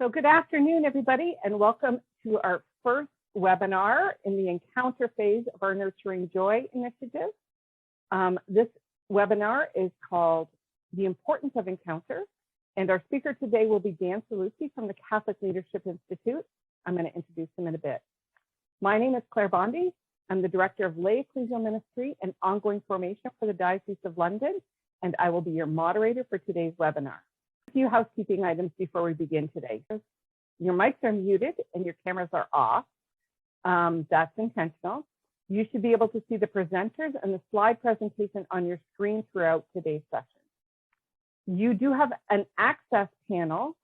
So good afternoon, everybody, and welcome to our first webinar in the encounter phase of our Nurturing Joy initiative. This webinar is called The Importance of Encounter, and our speaker today will be Dan Cellucci from the Catholic Leadership Institute. I'm going to introduce him in a bit. My name is Claire Bondi. I'm the Director of Lay Ecclesial Ministry and Ongoing Formation for the Diocese of London, and I will be your moderator for today's webinar. A few housekeeping items before we begin today. Your mics are muted and your cameras are off. That's intentional. You should be able to see the presenters and the slide presentation on your screen throughout today's session. You do have an access panel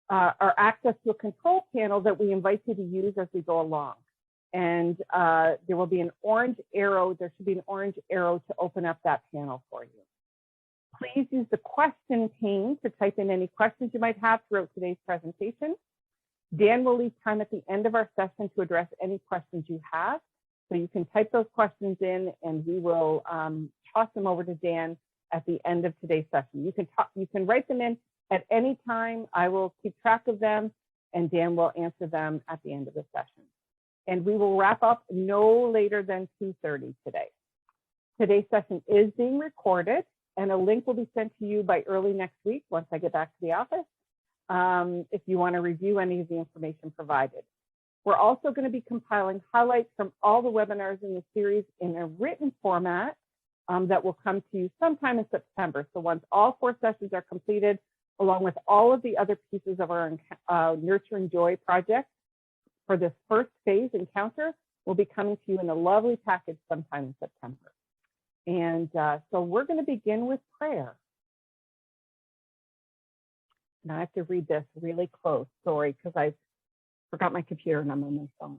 or access to a control panel that we invite you to use as we go along. And there will be an orange arrow. There should be an orange arrow to open up that panel for you. Please use the question pane to type in any questions you might have throughout today's presentation. Dan will leave time at the end of our session to address any questions you have. So you can type those questions in and we will toss them over to Dan at the end of today's session. You can write them in at any time. I will keep track of them and Dan will answer them at the end of the session. And we will wrap up no later than 2:30 today. Today's session is being recorded and a link will be sent to you by early next week once I get back to the office if you want to review any of the information provided. We're also going to be compiling highlights from all the webinars in the series in a written format that will come to you sometime in September. So once all 4 sessions are completed, along with all of the other pieces of our Nurturing Joy project for this first phase encounter, will be coming to you in a lovely package sometime in September. And so we're going to begin with prayer. Now I have to read this really close, sorry, because I forgot my computer and I'm on my phone.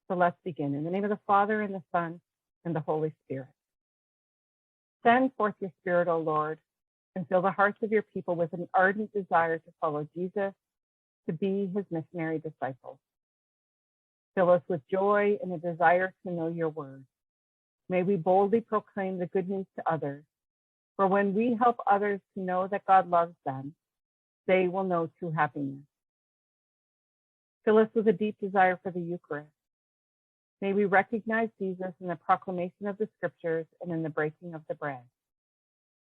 So let's begin. In the name of the Father and the Son and the Holy Spirit. Send forth your Spirit, O Lord, and fill the hearts of your people with an ardent desire to follow Jesus, to be his missionary disciples. Fill us with joy and a desire to know your word. May we boldly proclaim the good news to others, for when we help others to know that God loves them, they will know true happiness. Fill us with a deep desire for the Eucharist. May we recognize Jesus in the proclamation of the scriptures and in the breaking of the bread.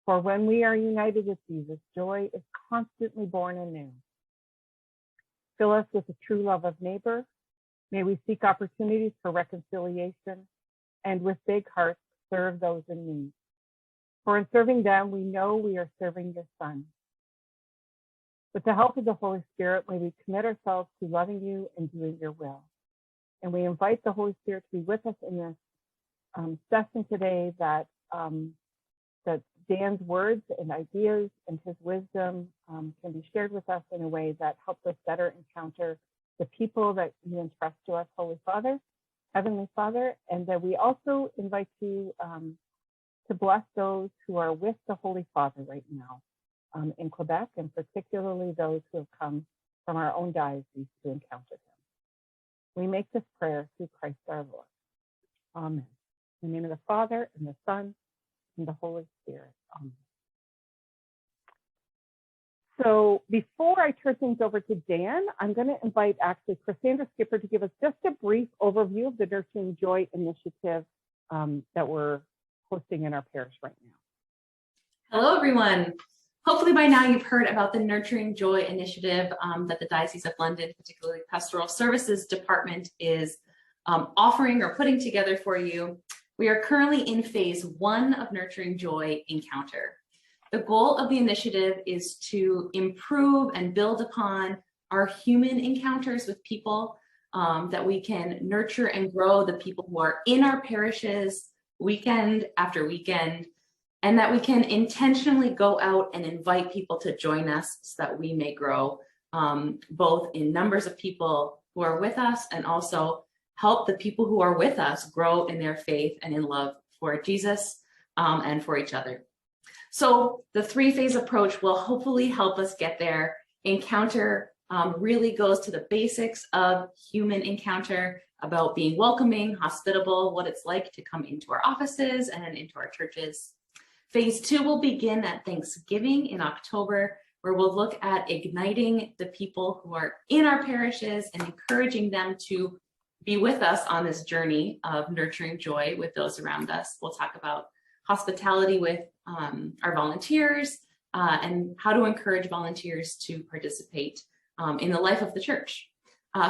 For when we are united with Jesus, joy is constantly born anew. Fill us with a true love of neighbor. May we seek opportunities for reconciliation and with big hearts serve those in need. For in serving them, we know we are serving your Son. With the help of the Holy Spirit, may we commit ourselves to loving you and doing your will. And we invite the Holy Spirit to be with us in this session today, that Dan's words and ideas and his wisdom can be shared with us in a way that helps us better encounter the people that you entrust to us, Holy Father, Heavenly Father, and that we also invite you to bless those who are with the Holy Father right now in Quebec, and particularly those who have come from our own diocese to encounter him. We make this prayer through Christ our Lord. Amen. In the name of the Father, and the Son, and the Holy Spirit. Amen. So before I turn things over to Dan, I'm going to invite actually Cassandra Skipper to give us just a brief overview of the Nurturing Joy initiative that we're hosting in our parish right now. Hello, everyone. Hopefully by now you've heard about the Nurturing Joy initiative that the Diocese of London, particularly Pastoral Services Department, is offering or putting together for you. We are currently in phase 1 of Nurturing Joy Encounter. The goal of the initiative is to improve and build upon our human encounters with people, that we can nurture and grow the people who are in our parishes weekend after weekend, and that we can intentionally go out and invite people to join us so that we may grow both in numbers of people who are with us and also help the people who are with us grow in their faith and in love for Jesus and for each other. So the 3-phase approach will hopefully help us get there. Encounter really goes to the basics of human encounter, about being welcoming, hospitable, what it's like to come into our offices and into our churches. Phase 2 will begin at Thanksgiving in October where we'll look at igniting the people who are in our parishes and encouraging them to be with us on this journey of nurturing joy with those around us. We'll talk about hospitality with our volunteers and how to encourage volunteers to participate in the life of the church.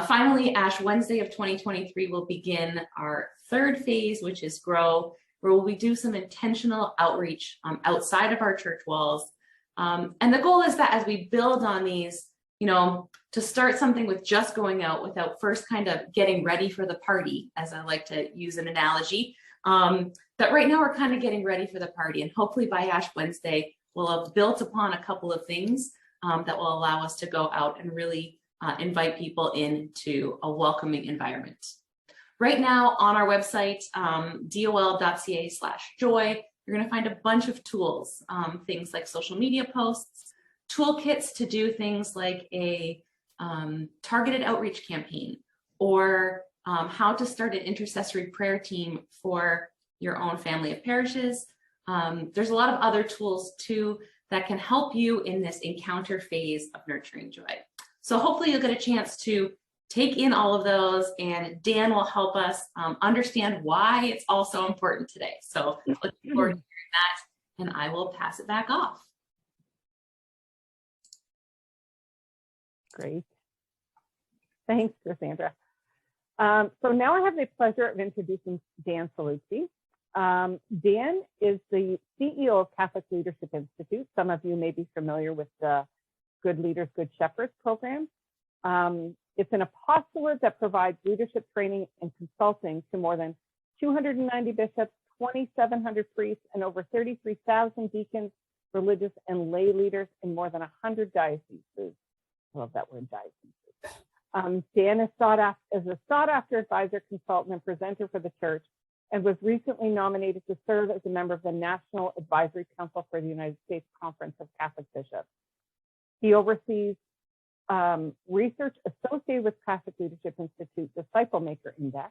Finally, Ash Wednesday of 2023 will begin our third phase, which is Grow, where we do some intentional outreach outside of our church walls. And the goal is that as we build on these, to start something with just going out without first kind of getting ready for the party, as I like to use an analogy, that right now we're kind of getting ready for the party. And hopefully by Ash Wednesday, we'll have built upon a couple of things that will allow us to go out and really invite people into a welcoming environment. Right now on our website, dol.ca/joy, you're going to find a bunch of tools, things like social media posts, toolkits to do things like a targeted outreach campaign, or how to start an intercessory prayer team for your own family of parishes. There's a lot of other tools too that can help you in this encounter phase of nurturing joy. So hopefully you'll get a chance to take in all of those, and Dan will help us understand why it's all so important today. So looking forward to hearing that, and I will pass it back off. Great. Thanks, Cassandra. So now I have the pleasure of introducing Dan Cellucci. Dan is the CEO of Catholic Leadership Institute. Some of you may be familiar with the Good Leaders, Good Shepherds program. It's an apostolate that provides leadership training and consulting to more than 290 bishops, 2,700 priests, and over 33,000 deacons, religious and lay leaders in more than 100 dioceses. I love that word, dioceses. Dan is as a sought-after advisor, consultant, and presenter for the church, and was recently nominated to serve as a member of the National Advisory Council for the United States Conference of Catholic Bishops. He oversees research associated with Catholic Leadership Institute Disciple Maker Index,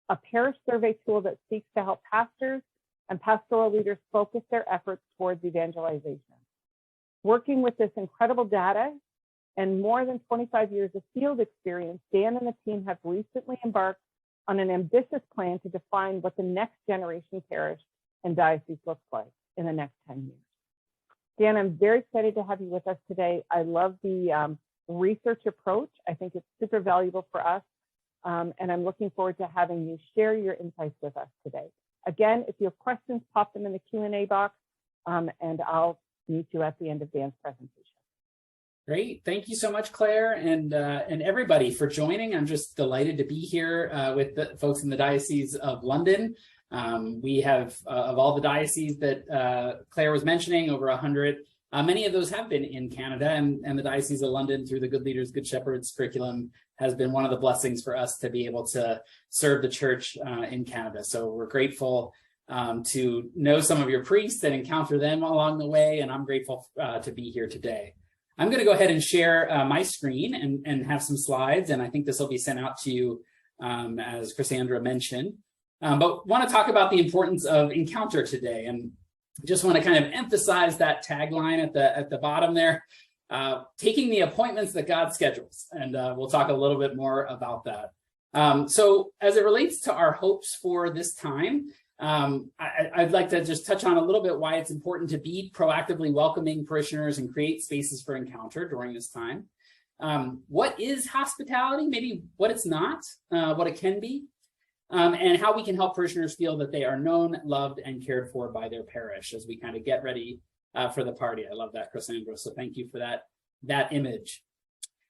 a parish survey tool that seeks to help pastors and pastoral leaders focus their efforts towards evangelization. Working with this incredible data and more than 25 years of field experience, Dan and the team have recently embarked on an ambitious plan to define what the next generation parish and diocese looks like in the next 10 years. Dan, I'm very excited to have you with us today. I love the research approach. I think it's super valuable for us. And I'm looking forward to having you share your insights with us today. Again, if you have questions, pop them in the Q&A box, and I'll meet you at the end of Dan's presentation. Great. Thank you so much, Claire, and everybody for joining. I'm just delighted to be here with the folks in the Diocese of London. We have, of all the dioceses that Claire was mentioning, over 100. Many of those have been in Canada, and the Diocese of London, through the Good Leaders, Good Shepherds curriculum, has been one of the blessings for us to be able to serve the church in Canada. So we're grateful to know some of your priests and encounter them along the way, and I'm grateful to be here today. I'm going to go ahead and share my screen and have some slides, and I think this will be sent out to you as Cassandra mentioned. But want to talk about the importance of encounter today, and just want to kind of emphasize that tagline at the bottom there, taking the appointments that God schedules, and we'll talk a little bit more about that. So as it relates to our hopes for this time, I'd like to just touch on a little bit why it's important to be proactively welcoming parishioners and create spaces for encounter during this time. What is hospitality? Maybe what it's not, what it can be, and how we can help parishioners feel that they are known, loved, and cared for by their parish as we kind of get ready for the party. I love that, Cassandra. So thank you for that image.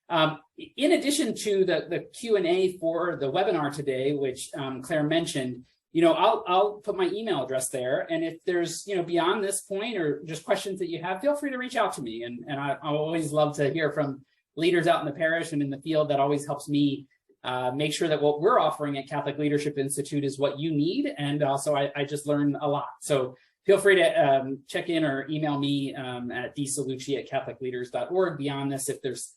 In addition to the Q&A for the webinar today, which Claire mentioned, I'll put my email address there. And if there's, beyond this point or just questions that you have, feel free to reach out to me. And I always love to hear from leaders out in the parish and in the field. That always helps me make sure that what we're offering at Catholic Leadership Institute is what you need. And also I just learn a lot. So feel free to check in or email me at dcellucci@catholicleaders.org. Beyond this, if there's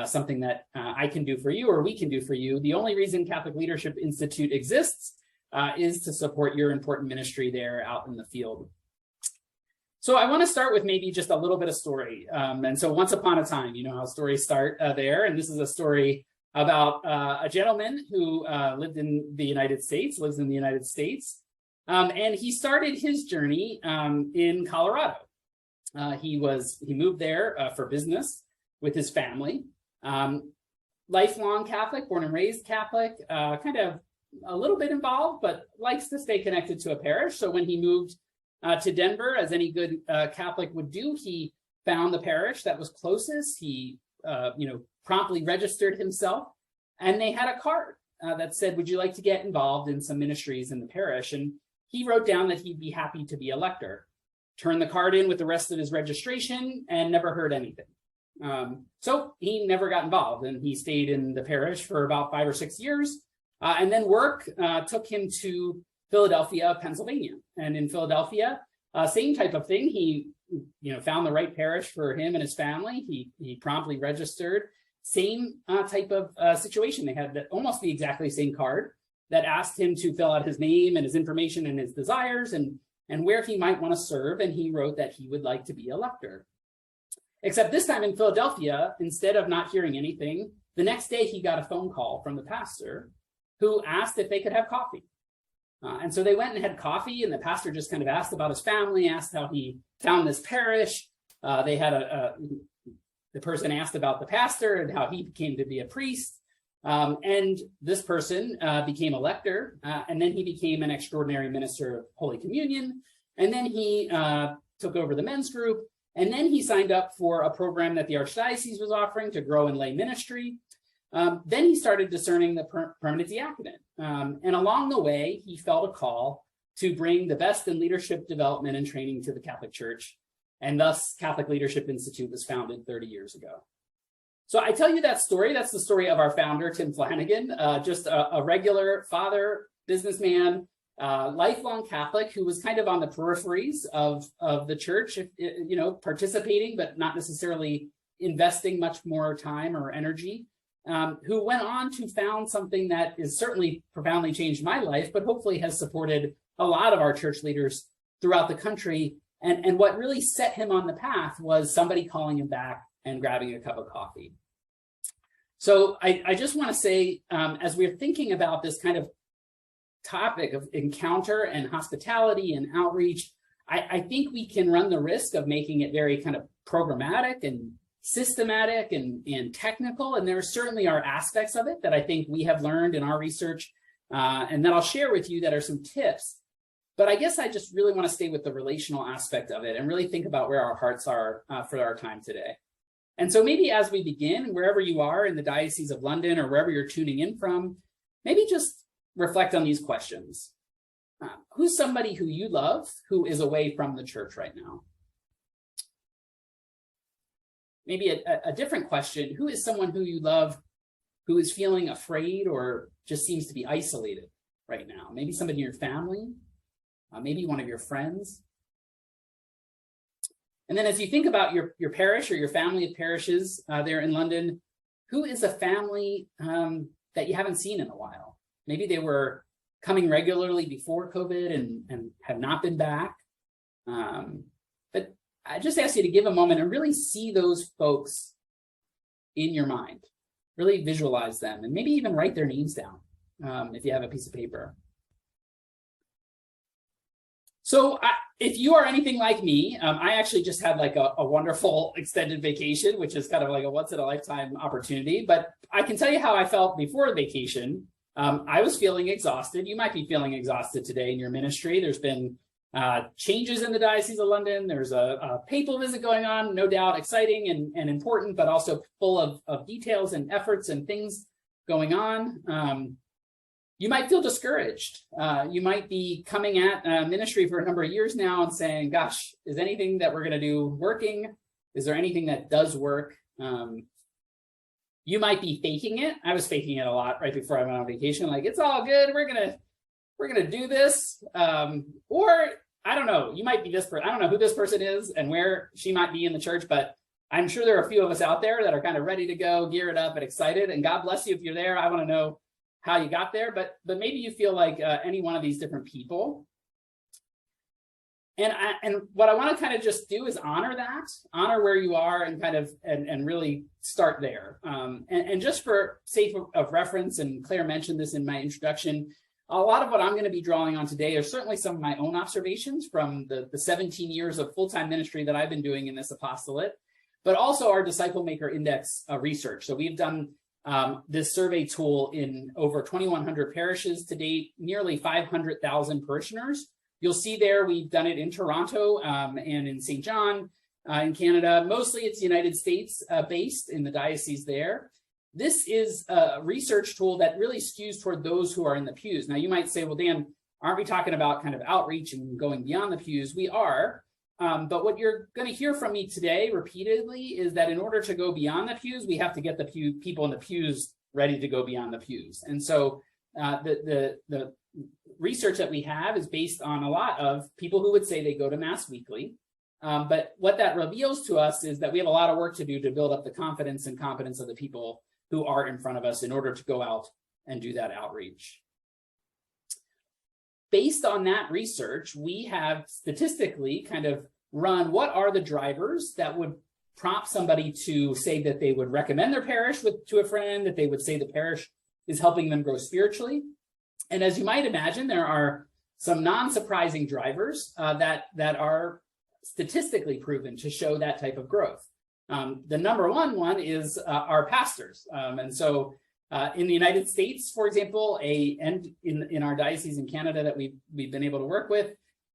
something that I can do for you or we can do for you. The only reason Catholic Leadership Institute exists is to support your important ministry there out in the field. So I want to start with maybe just a little bit of story. And so once upon a time, you know how stories start there. And this is a story about a gentleman who lives in the United States. And he started his journey in Colorado. He moved there for business with his family. Lifelong Catholic, born and raised Catholic, kind of a little bit involved, but likes to stay connected to a parish. So when he moved to Denver, as any good Catholic would do, he found the parish that was closest. He, promptly registered himself, and they had a card that said, "Would you like to get involved in some ministries in the parish?" And he wrote down that he'd be happy to be a lector. Turned the card in with the rest of his registration and never heard anything. So he never got involved, and he stayed in the parish for about 5 or 6 years. And then work took him to Philadelphia, Pennsylvania. And in Philadelphia, same type of thing. He, found the right parish for him and his family. He promptly registered. Same type of situation. They had almost the exactly same card that asked him to fill out his name and his information and his desires and where he might want to serve. And he wrote that he would like to be a lector. Except this time in Philadelphia, instead of not hearing anything, the next day he got a phone call from the pastor who asked if they could have coffee. And so they went and had coffee, and the pastor just kind of asked about his family, asked how he found this parish. They had the person asked about the pastor and how he came to be a priest. And this person became a lector, and then he became an extraordinary minister of Holy Communion. And then he took over the men's group. And then he signed up for a program that the Archdiocese was offering to grow in lay ministry. Then he started discerning the permanent diaconate. And along the way, he felt a call to bring the best in leadership development and training to the Catholic Church. And thus, Catholic Leadership Institute was founded 30 years ago. So I tell you that story. That's the story of our founder, Tim Flanagan, just a regular father, businessman, lifelong Catholic who was kind of on the peripheries of the church, participating, but not necessarily investing much more time or energy, who went on to found something that is certainly profoundly changed my life, but hopefully has supported a lot of our church leaders throughout the country. And what really set him on the path was somebody calling him back and grabbing a cup of coffee. So I just want to say, as we're thinking about this kind of topic of encounter and hospitality and outreach, I think we can run the risk of making it very kind of programmatic and systematic and technical. And there certainly are aspects of it that I think we have learned in our research and that I'll share with you that are some tips. But I guess I just really want to stay with the relational aspect of it and really think about where our hearts are for our time today. And so maybe as we begin, wherever you are in the Diocese of London or wherever you're tuning in from, maybe just reflect on these questions. Who's somebody who you love who is away from the church right now? Maybe a different question, who is someone who you love who is feeling afraid or just seems to be isolated right now? Maybe somebody in your family, maybe one of your friends. And then as you think about your parish or your family of parishes there in London, who is a family that you haven't seen in a while? Maybe they were coming regularly before COVID and have not been back. But I just ask you to give a moment and really see those folks in your mind. Really visualize them and maybe even write their names down if you have a piece of paper. So if you are anything like me, I actually just had like a wonderful extended vacation, which is kind of like a once in a lifetime opportunity. But I can tell you how I felt before vacation. I was feeling exhausted. You might be feeling exhausted today in your ministry. There's been changes in the Diocese of London. There's a papal visit going on, no doubt exciting and important, but also full of details and efforts and things going on. You might feel discouraged. You might be coming at ministry for a number of years now and saying, gosh, is anything that we're going to do working? Is there anything that does work? You might be faking it. I was faking it a lot right before I went on vacation. Like, it's all good. We're gonna do this. Or I don't know. You might be this person. I don't know who this person is and where she might be in the church, but I'm sure there are a few of us out there that are kind of ready to go, geared up, and excited. And God bless you if you're there. I want to know how you got there, but maybe you feel like any one of these different people. And what I want to kind of just do is honor where you are, and kind of and really start there. And just for sake of reference, and Claire mentioned this in my introduction, a lot of what I'm going to be drawing on today are certainly some of my own observations from the 17 years of full-time ministry that I've been doing in this apostolate, but also our Disciple Maker Index research. So we've done this survey tool in over 2,100 parishes to date, nearly 500,000 parishioners. You'll see there we've done it in Toronto and in St. John in Canada. Mostly it's United States based in the diocese there. This is a research tool that really skews toward those who are in the pews. Now you might say, well, Dan, aren't we talking about kind of outreach and going beyond the pews? We are. But what you're going to hear from me today repeatedly is that in order to go beyond the pews, we have to get the people in the pews ready to go beyond the pews. And so the research that we have is based on a lot of people who would say they go to Mass weekly. But what that reveals to us is that we have a lot of work to do to build up the confidence and competence of the people who are in front of us in order to go out and do that outreach. Based on that research, we have statistically kind of run what are the drivers that would prompt somebody to say that they would recommend their parish to a friend, that they would say the parish is helping them grow spiritually. And as you might imagine, there are some non-surprising drivers that are statistically proven to show that type of growth. The number one is our pastors. And so in the United States, for example, and in our diocese in Canada that we've been able to work with,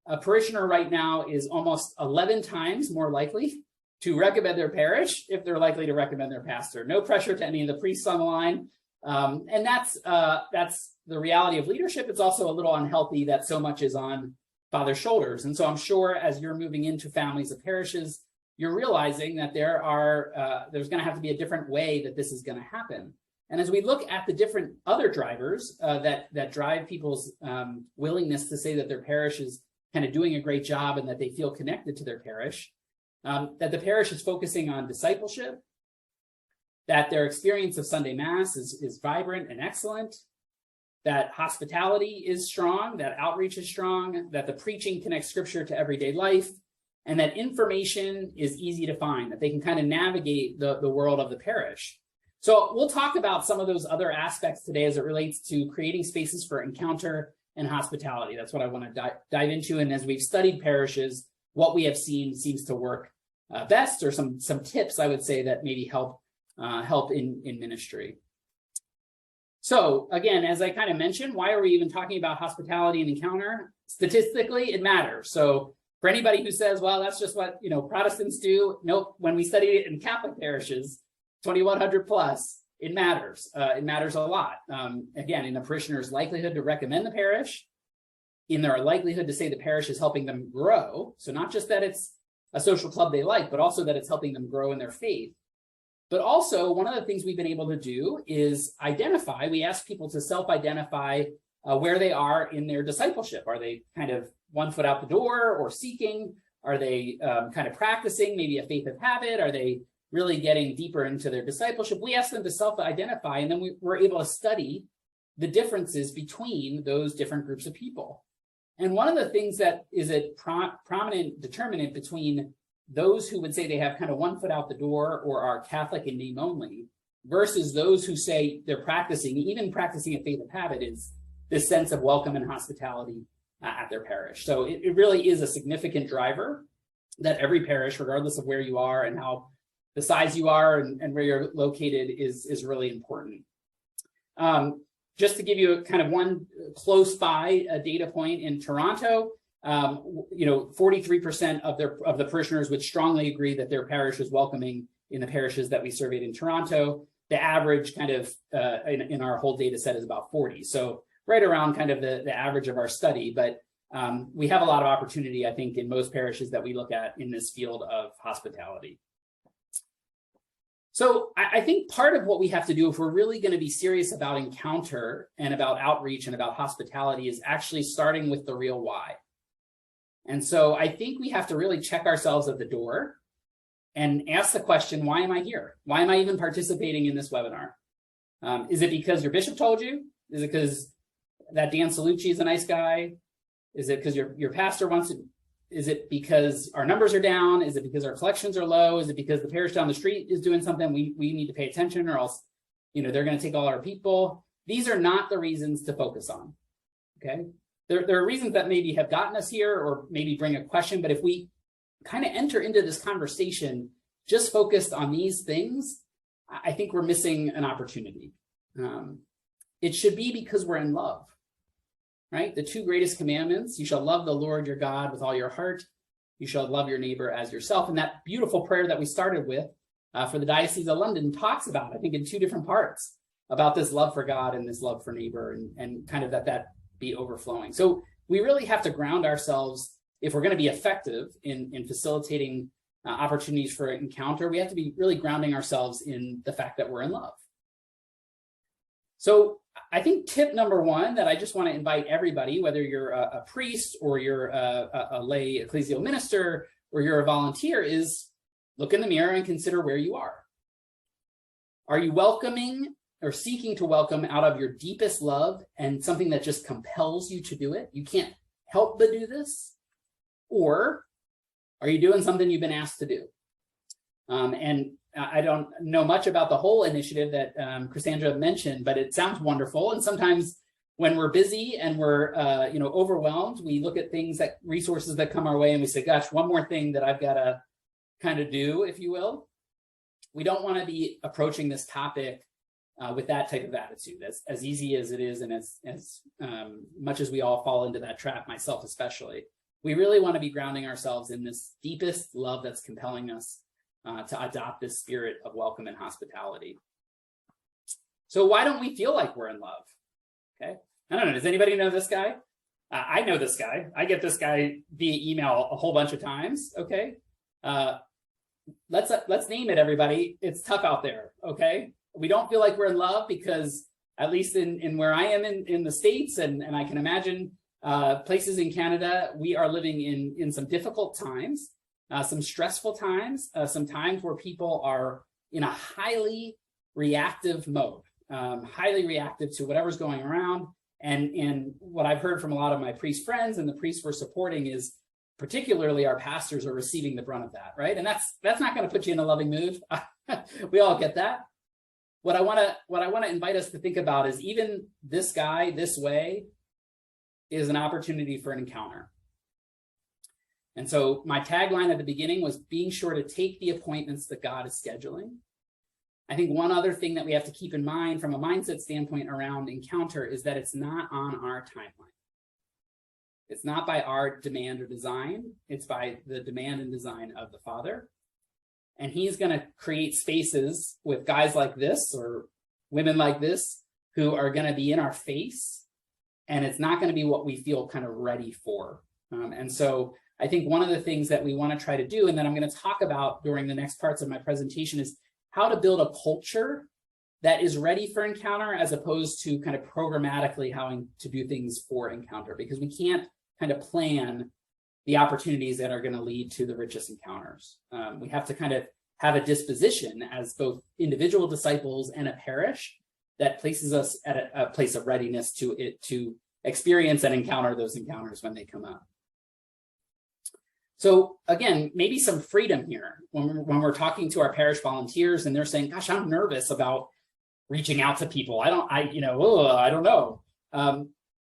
a parishioner right now is almost 11 times more likely to recommend their parish if they're likely to recommend their pastor. No pressure to any of the priests on the line. And that's the reality of leadership. It's also a little unhealthy that so much is on father's shoulders. And so I'm sure as you're moving into families of parishes, you're realizing that there's going to have to be a different way that this is going to happen. And as we look at the different other drivers that drive people's willingness to say that their parish is kind of doing a great job and that they feel connected to their parish, that the parish is focusing on discipleship, that their experience of Sunday Mass is vibrant and excellent, that hospitality is strong, that outreach is strong, that the preaching connects scripture to everyday life, and that information is easy to find, that they can kind of navigate the world of the parish. So we'll talk about some of those other aspects today as it relates to creating spaces for encounter and hospitality. That's what I want to dive into. And as we've studied parishes, what we have seen seems to work best, or some tips I would say that maybe help in ministry. So again, as I kind of mentioned, why are we even talking about hospitality and encounter? Statistically, it matters. So for anybody who says, well, that's just what Protestants do, nope. When we study it in Catholic parishes, 2,100 plus, it matters. It matters a lot. Again, in a parishioner's likelihood to recommend the parish, in their likelihood to say the parish is helping them grow. So not just that it's a social club they like, but also that it's helping them grow in their faith. But also, one of the things we've been able to do is identify. We ask people to self-identify where they are in their discipleship. Are they kind of one foot out the door or seeking? Are they kind of practicing maybe a faith of habit? Are they really getting deeper into their discipleship? We ask them to self-identify, and then we're able to study the differences between those different groups of people. And one of the things that is a prominent determinant between those who would say they have kind of one foot out the door or are Catholic in name only versus those who say they're even practicing a faith of habit is this sense of welcome and hospitality at their parish. So it really is a significant driver that every parish, regardless of where you are and how the size you are and where you're located, is really important. Just to give you kind of one close by data point in Toronto, 43% of the parishioners would strongly agree that their parish is welcoming in the parishes that we surveyed in Toronto. The average kind of in our whole data set is about 40. So right around kind of the average of our study, but we have a lot of opportunity, I think, in most parishes that we look at in this field of hospitality. So I think part of what we have to do if we're really going to be serious about encounter and about outreach and about hospitality is actually starting with the real why. And so I think we have to really check ourselves at the door and ask the question, why am I here? Why am I even participating in this webinar? Is it because your bishop told you? Is it because that Dan Cellucci is a nice guy? Is it because your pastor wants to Is it because our numbers are down? Is it because our collections are low? Is it because the parish down the street is doing something we need to pay attention, or else, they're going to take all our people? These are not the reasons to focus on, okay? There are reasons that maybe have gotten us here or maybe bring a question, but if we kind of enter into this conversation just focused on these things, I think we're missing an opportunity. It should be because we're in love, right? The two greatest commandments: you shall love the Lord your God with all your heart. You shall love your neighbor as yourself. And that beautiful prayer that we started with for the Diocese of London talks about, I think, in two different parts, about this love for God and this love for neighbor, and kind of that be overflowing. So we really have to ground ourselves if we're going to be effective in facilitating opportunities for encounter. We have to be really grounding ourselves in the fact that we're in love. So I think tip number one that I just want to invite everybody, whether you're a priest or you're a lay ecclesial minister or you're a volunteer, is look in the mirror and consider where you are. Are you welcoming or seeking to welcome out of your deepest love and something that just compels you to do it? You can't help but do this. Or are you doing something you've been asked to do? And I don't know much about the whole initiative that Cassandra mentioned, but it sounds wonderful. And sometimes when we're busy and we're overwhelmed, we look at resources that come our way, and we say, gosh, one more thing that I've got to kind of do, if you will. We don't want to be approaching this topic with that type of attitude, as easy as it is, and as much as we all fall into that trap, myself especially. We really want to be grounding ourselves in this deepest love that's compelling us to adopt this spirit of welcome and hospitality. So why don't we feel like we're in love? Okay, I don't know. Does anybody know this guy? I know this guy. I get this guy via email a whole bunch of times. Okay, let's name it, everybody. It's tough out there. Okay, we don't feel like we're in love because, at least in where I am in the States, and I can imagine places in Canada, we are living in some difficult times. Some stressful times, some times where people are in a highly reactive mode, highly reactive to whatever's going around. And what I've heard from a lot of my priest friends and the priests we're supporting is, particularly our pastors, are receiving the brunt of that, right? And that's not going to put you in a loving mood. We all get that. What I want to invite us to think about is, even this guy, this way, is an opportunity for an encounter. And so my tagline at the beginning was being sure to take the appointments that God is scheduling. I think one other thing that we have to keep in mind from a mindset standpoint around encounter is that it's not on our timeline. It's not by our demand or design. It's by the demand and design of the Father. And he's going to create spaces with guys like this or women like this who are going to be in our face. And it's not going to be what we feel kind of ready for. And so I think one of the things that we want to try to do, and that I'm going to talk about during the next parts of my presentation, is how to build a culture that is ready for encounter, as opposed to kind of programmatically how to do things for encounter, because we can't kind of plan the opportunities that are going to lead to the richest encounters. We have to kind of have a disposition as both individual disciples and a parish that places us at a place of readiness to experience and encounter those encounters when they come up. So again, maybe some freedom here when we're talking to our parish volunteers and they're saying, gosh, I'm nervous about reaching out to people. I don't know.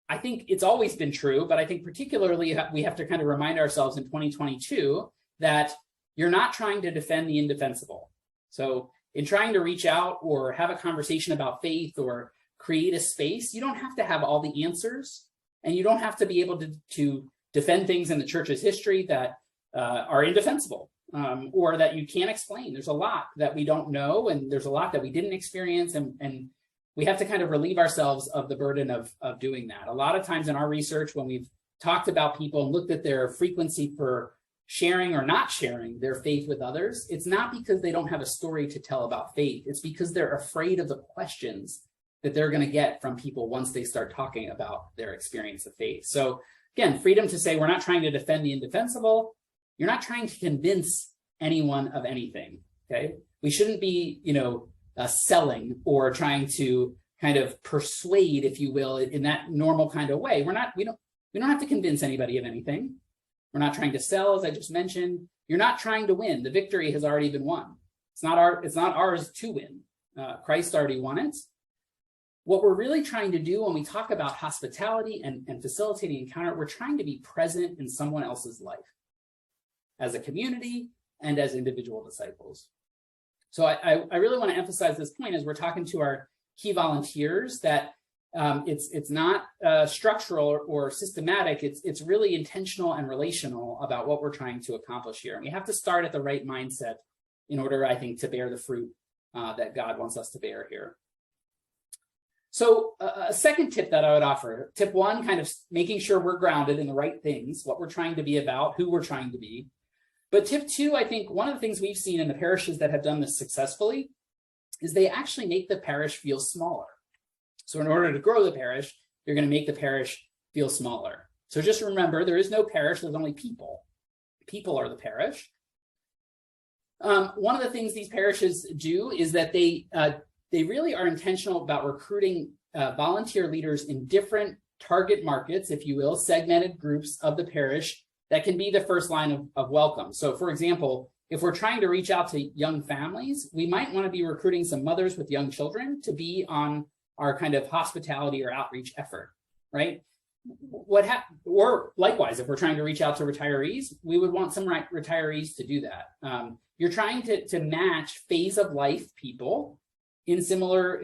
I think it's always been true, but I think particularly we have to kind of remind ourselves in 2022 that you're not trying to defend the indefensible. So in trying to reach out or have a conversation about faith or create a space, you don't have to have all the answers, and you don't have to be able to defend things in the church's history that are indefensible or that you can't explain. There's a lot that we don't know, and there's a lot that we didn't experience, and we have to kind of relieve ourselves of the burden of doing that. A lot of times in our research, when we've talked about people and looked at their frequency for sharing or not sharing their faith with others, it's not because they don't have a story to tell about faith. It's because they're afraid of the questions that they're going to get from people once they start talking about their experience of faith. So again, freedom to say we're not trying to defend the indefensible. You're not trying to convince anyone of anything, okay? We shouldn't be, selling or trying to kind of persuade, if you will, in that normal kind of way. We don't have to convince anybody of anything. We're not trying to sell, as I just mentioned. You're not trying to win. The victory has already been won. It's not ours to win. Christ already won it. What we're really trying to do when we talk about hospitality and facilitating encounter, we're trying to be present in someone else's life as a community and as individual disciples. So I really want to emphasize this point as we're talking to our key volunteers that it's not structural or systematic. It's really intentional and relational about what we're trying to accomplish here. And we have to start at the right mindset in order, I think, to bear the fruit that God wants us to bear here. So a second tip that I would offer, tip one, kind of making sure we're grounded in the right things, what we're trying to be about, who we're trying to be. But tip two, I think one of the things we've seen in the parishes that have done this successfully is they actually make the parish feel smaller. So in order to grow the parish, you're going to make the parish feel smaller. So just remember, there is no parish, there's only people. People are the parish. One of the things these parishes do is that they really are intentional about recruiting volunteer leaders in different target markets, if you will, segmented groups of the parish that can be the first line of welcome. So for example, if we're trying to reach out to young families, we might want to be recruiting some mothers with young children to be on our kind of hospitality or outreach effort, right? Or likewise, if we're trying to reach out to retirees, we would want some retirees to do that. You're trying to match phase of life people in similar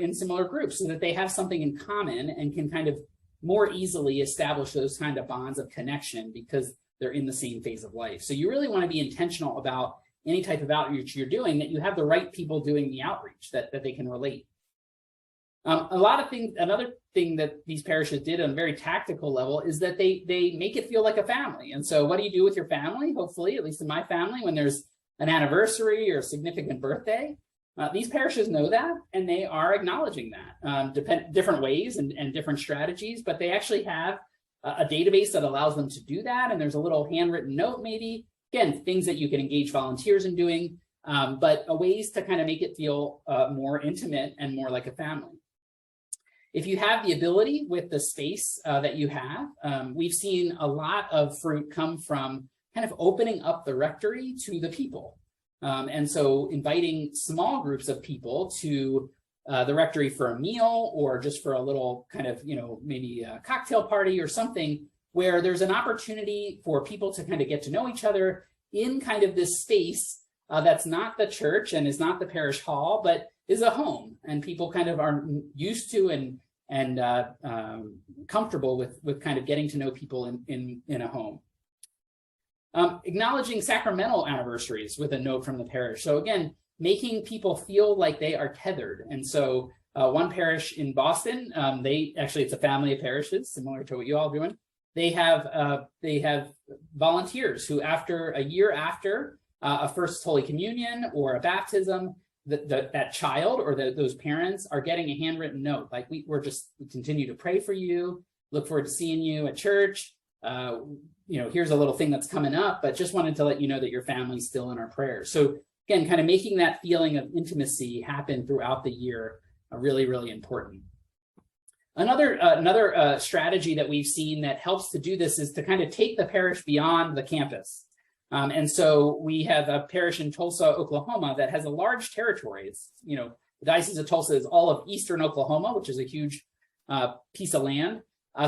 groups so that they have something in common and can kind of more easily establish those kind of bonds of connection because they're in the same phase of life. So you really want to be intentional about any type of outreach you're doing, that you have the right people doing the outreach, that they can relate. Another thing that these parishes did on a very tactical level is that they make it feel like a family. And so what do you do with your family? Hopefully, at least in my family, when there's an anniversary or a significant birthday, these parishes know that, and they are acknowledging that, different ways and different strategies, but they actually have a database that allows them to do that. And there's a little handwritten note, maybe, again, things that you can engage volunteers in doing, but ways to kind of make it feel more intimate and more like a family. If you have the ability with the space that you have, we've seen a lot of fruit come from kind of opening up the rectory to the people. And so inviting small groups of people to the rectory for a meal or just for a little kind of, maybe a cocktail party or something where there's an opportunity for people to kind of get to know each other in kind of this space that's not the church and is not the parish hall, but is a home, and people kind of are used to and comfortable with kind of getting to know people in a home. Acknowledging sacramental anniversaries with a note from the parish. So again, making people feel like they are tethered. And so one parish in Boston, it's a family of parishes, similar to what you all are doing. They have volunteers who, after a year after a first Holy Communion or a baptism, that child or those parents are getting a handwritten note, like we continue to pray for you, look forward to seeing you at church. Here's a little thing that's coming up, but just wanted to let you know that your family's still in our prayers. So again, kind of making that feeling of intimacy happen throughout the year, really, really important. Another strategy that we've seen that helps to do this is to kind of take the parish beyond the campus. And so we have a parish in Tulsa, Oklahoma that has a large territory. It's, the Diocese of Tulsa is all of eastern Oklahoma, which is a huge piece of land.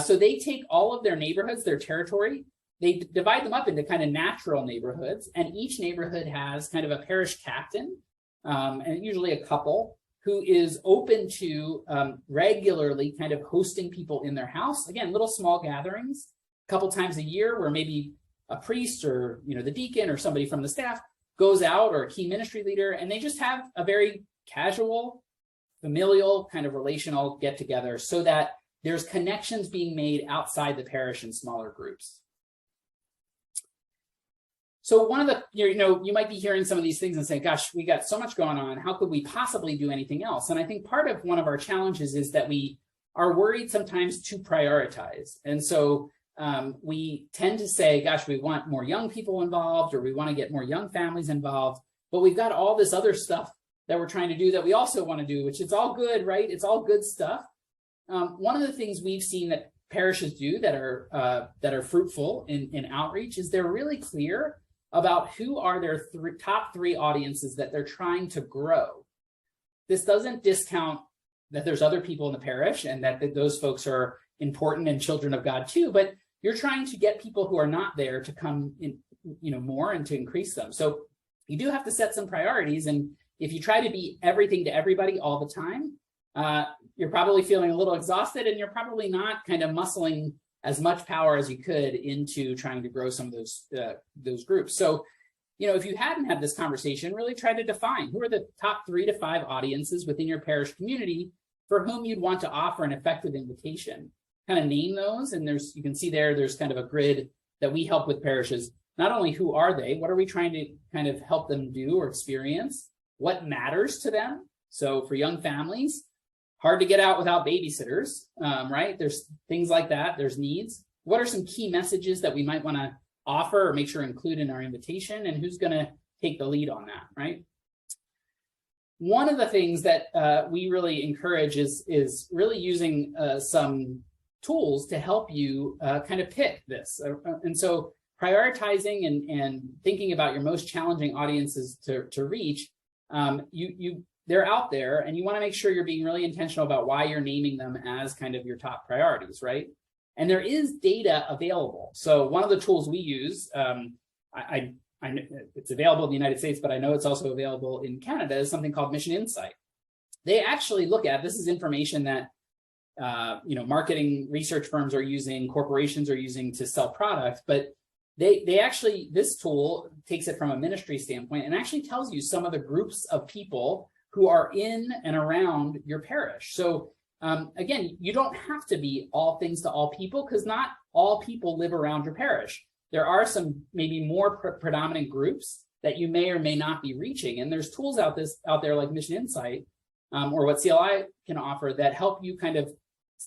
So they take all of their neighborhoods, their territory, they divide them up into kind of natural neighborhoods, and each neighborhood has kind of a parish captain, and usually a couple, who is open to regularly kind of hosting people in their house. Again, little small gatherings, a couple times a year where maybe a priest or, the deacon or somebody from the staff goes out, or a key ministry leader, and they just have a very casual, familial, kind of relational get together so that there's connections being made outside the parish in smaller groups. So one of the, you might be hearing some of these things and saying, gosh, we got so much going on. How could we possibly do anything else? And I think part of one of our challenges is that we are worried sometimes to prioritize. And so we tend to say, gosh, we want more young people involved, or we want to get more young families involved, but we've got all this other stuff that we're trying to do that we also want to do, which is all good, right? It's all good stuff. One of the things we've seen that parishes do that are fruitful in outreach is they're really clear about who are their top three audiences that they're trying to grow. This doesn't discount that there's other people in the parish and that those folks are important and children of God too, but you're trying to get people who are not there to come in, more and to increase them. So you do have to set some priorities. And if you try to be everything to everybody all the time, you're probably feeling a little exhausted, and you're probably not kind of muscling as much power as you could into trying to grow some of those groups. So, if you hadn't had this conversation, really try to define who are the top 3 to 5 audiences within your parish community for whom you'd want to offer an effective invitation. Kind of name those, and you can see there's kind of a grid that we help with parishes. Not only who are they, what are we trying to kind of help them do or experience? What matters to them? So for young families, hard to get out without babysitters, right? There's things like that. There's needs. What are some key messages that we might want to offer or make sure include in our invitation, and who's going to take the lead on that, right? One of the things that we really encourage is really using some tools to help you kind of pick this. And so prioritizing and thinking about your most challenging audiences to reach, they're out there, and you want to make sure you're being really intentional about why you're naming them as kind of your top priorities, right? And there is data available. So one of the tools we use, I know it's available in the United States, but I know it's also available in Canada, is something called Mission Insight. They actually look at, this is information that marketing research firms are using, corporations are using to sell products, but they actually, this tool takes it from a ministry standpoint and actually tells you some of the groups of people who are in and around your parish. So again, you don't have to be all things to all people, because not all people live around your parish. There are some maybe more predominant groups that you may or may not be reaching. And there's tools out there like Mission Insight or what CLI can offer that help you kind of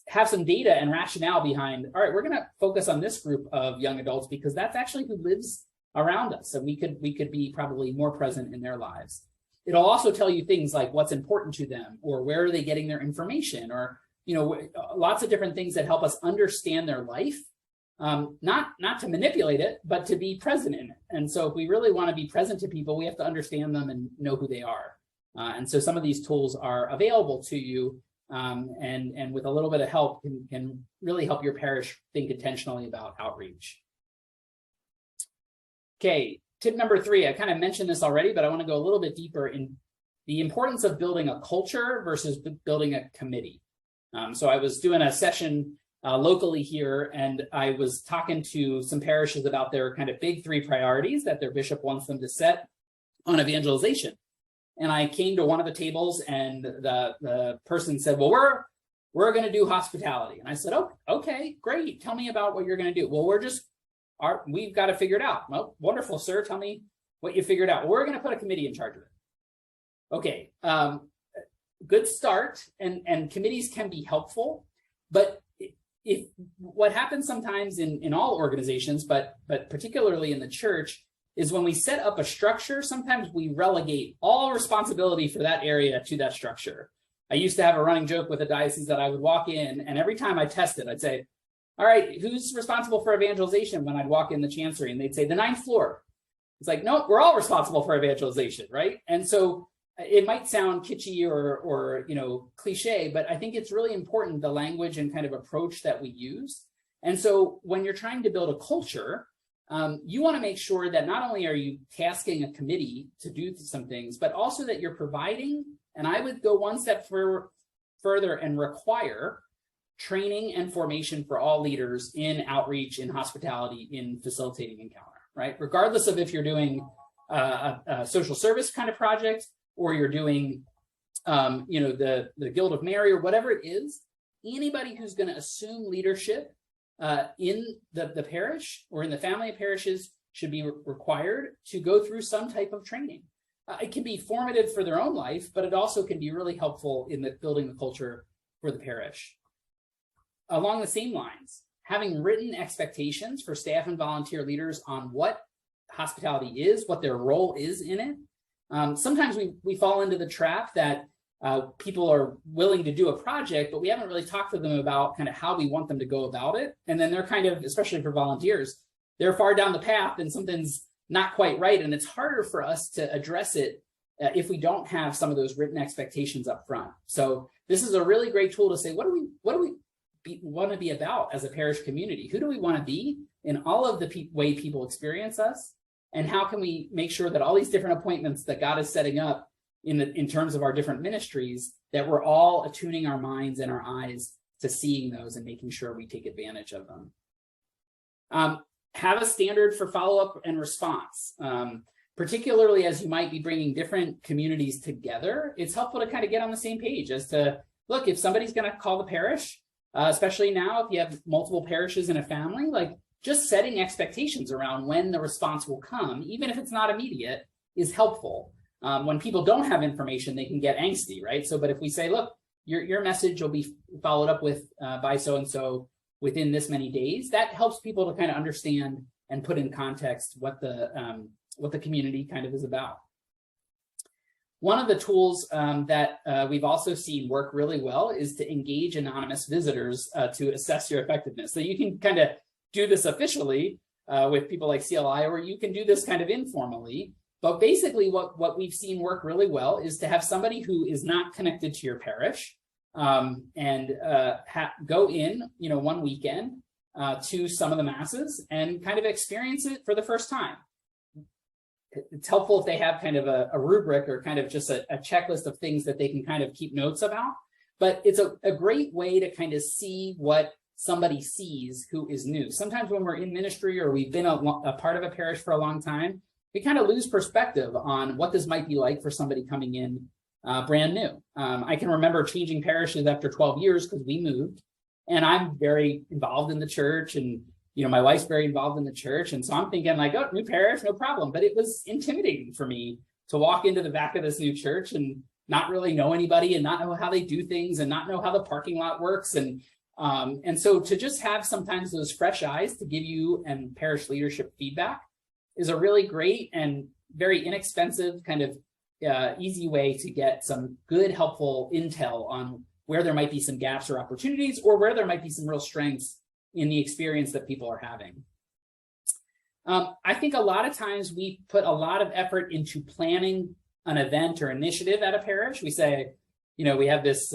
have some data and rationale behind, all right, we're going to focus on this group of young adults because that's actually who lives around us. And we could be probably more present in their lives. It'll also tell you things like what's important to them, or where are they getting their information, or, lots of different things that help us understand their life. Not to manipulate it, but to be present in it. And so if we really want to be present to people, we have to understand them and know who they are. And so some of these tools are available to you, and with a little bit of help can really help your parish think intentionally about outreach. Okay, tip number 3, I kind of mentioned this already, but I want to go a little bit deeper in the importance of building a culture versus building a committee. So I was doing a session locally here, and I was talking to some parishes about their kind of big 3 priorities that their bishop wants them to set on evangelization. And I came to one of the tables, and the person said, well, we're going to do hospitality. And I said, oh, okay, great. Tell me about what you're going to do. Well, we've got to figure it out. Well, wonderful, sir. Tell me what you figured out. Well, we're going to put a committee in charge of it. Okay, good start. And committees can be helpful, but if what happens sometimes in all organizations, but particularly in the church, is when we set up a structure, sometimes we relegate all responsibility for that area to that structure. I used to have a running joke with a diocese that I would walk in, and every time I tested, I'd say, all right, who's responsible for evangelization when I'd walk in the chancery? And they'd say, the 9th floor. It's like, no, we're all responsible for evangelization, right? And so it might sound kitschy or cliche, but I think it's really important, the language and kind of approach that we use. And so when you're trying to build a culture, you want to make sure that not only are you tasking a committee to do some things, but also that you're providing, and I would go one step further and require training and formation for all leaders in outreach, in hospitality, in facilitating encounter, right? Regardless of if you're doing a social service kind of project, or you're doing, the Guild of Mary, or whatever it is, anybody who's going to assume leadership in the parish or in the family of parishes should be required to go through some type of training. It can be formative for their own life, but it also can be really helpful in building the culture for the parish. Along the same lines, having written expectations for staff and volunteer leaders on what hospitality is, what their role is in it. Sometimes we fall into the trap that people are willing to do a project, but we haven't really talked to them about kind of how we want them to go about it. And then they're kind of, especially for volunteers, they're far down the path and something's not quite right. And it's harder for us to address it if we don't have some of those written expectations up front. So this is a really great tool to say, what do we want to be about as a parish community? Who do we want to be in all of the way people experience us? And how can we make sure that all these different appointments that God is setting up in terms of our different ministries, that we're all attuning our minds and our eyes to seeing those and making sure we take advantage of them. Have a standard for follow-up and response. Particularly as you might be bringing different communities together, it's helpful to kind of get on the same page as to, look, if somebody's going to call the parish, especially now if you have multiple parishes in a family, like just setting expectations around when the response will come, even if it's not immediate, is helpful. When people don't have information, they can get angsty, right? So, but if we say, look, your message will be followed up with by so-and-so within this many days, that helps people to kind of understand and put in context what the community kind of is about. One of the tools that we've also seen work really well is to engage anonymous visitors to assess your effectiveness. So you can kind of do this officially with people like CLI, or you can do this kind of informally. But basically what we've seen work really well is to have somebody who is not connected to your parish and go in, one weekend to some of the masses and kind of experience it for the first time. It's helpful if they have kind of a rubric or kind of just a checklist of things that they can kind of keep notes about. But it's a great way to kind of see what somebody sees who is new. Sometimes when we're in ministry or we've been a part of a parish for a long time, we kind of lose perspective on what this might be like for somebody coming in brand new. I can remember changing parishes after 12 years because we moved, and I'm very involved in the church, and my wife's very involved in the church. And so I'm thinking like, oh, new parish, no problem. But it was intimidating for me to walk into the back of this new church and not really know anybody and not know how they do things and not know how the parking lot works. And so to just have sometimes those fresh eyes to give you and parish leadership feedback is a really great and very inexpensive kind of easy way to get some good, helpful intel on where there might be some gaps or opportunities, or where there might be some real strengths in the experience that people are having. I think a lot of times we put a lot of effort into planning an event or initiative at a parish. We say, we have this,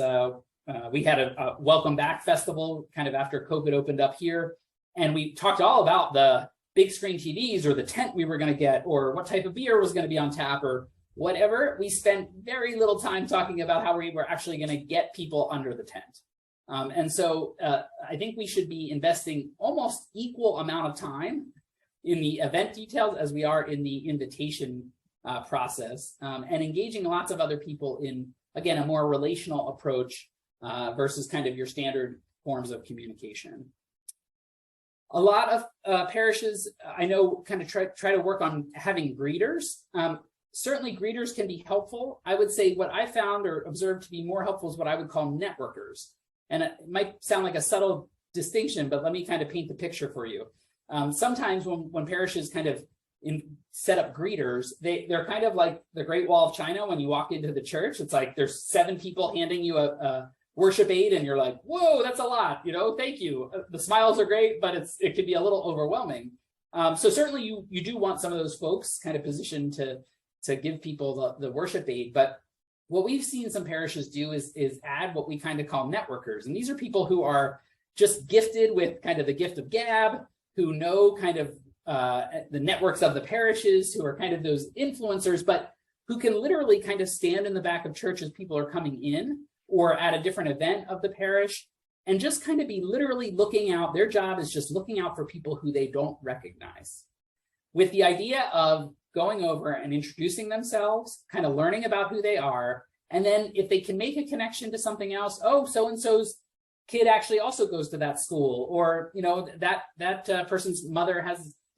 we had a welcome back festival kind of after COVID opened up here. And we talked all about the big screen TVs or the tent we were going to get, or what type of beer was going to be on tap or whatever. We spent very little time talking about how we were actually going to get people under the tent. And so I think we should be investing almost equal amount of time in the event details as we are in the invitation process, and engaging lots of other people in, again, a more relational approach versus kind of your standard forms of communication. A lot of parishes, I know, kind of try to work on having greeters. Certainly greeters can be helpful. I would say what I found or observed to be more helpful is what I would call networkers. And it might sound like a subtle distinction, but let me kind of paint the picture for you. Sometimes when parishes kind of set up greeters, they're kind of like the Great Wall of China. When you walk into the church, it's like there's 7 people handing you a worship aid, and you're like, whoa, that's a lot, thank you. The smiles are great, but it can be a little overwhelming. So certainly you do want some of those folks kind of positioned to give people the worship aid. But what we've seen some parishes do is add what we kind of call networkers. And these are people who are just gifted with kind of the gift of gab, who know kind of the networks of the parishes, who are kind of those influencers, but who can literally kind of stand in the back of church as people are coming in or at a different event of the parish and just kind of be literally looking out. Their job is just looking out for people who they don't recognize, with the idea of going over and introducing themselves, kind of learning about who they are. And then if they can make a connection to something else, oh, so-and-so's kid actually also goes to that school, or, that person's mother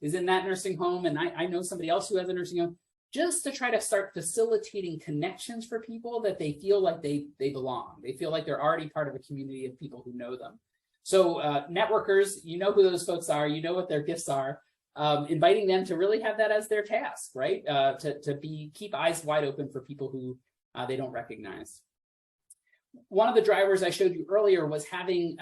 is in that nursing home, and I know somebody else who has a nursing home, just to try to start facilitating connections for people that they feel like they belong. They feel like they're already part of a community of people who know them. So networkers, you know who those folks are, you know what their gifts are. Inviting them to really have that as their task, right? To keep eyes wide open for people who they don't recognize. one of the drivers I showed you earlier was having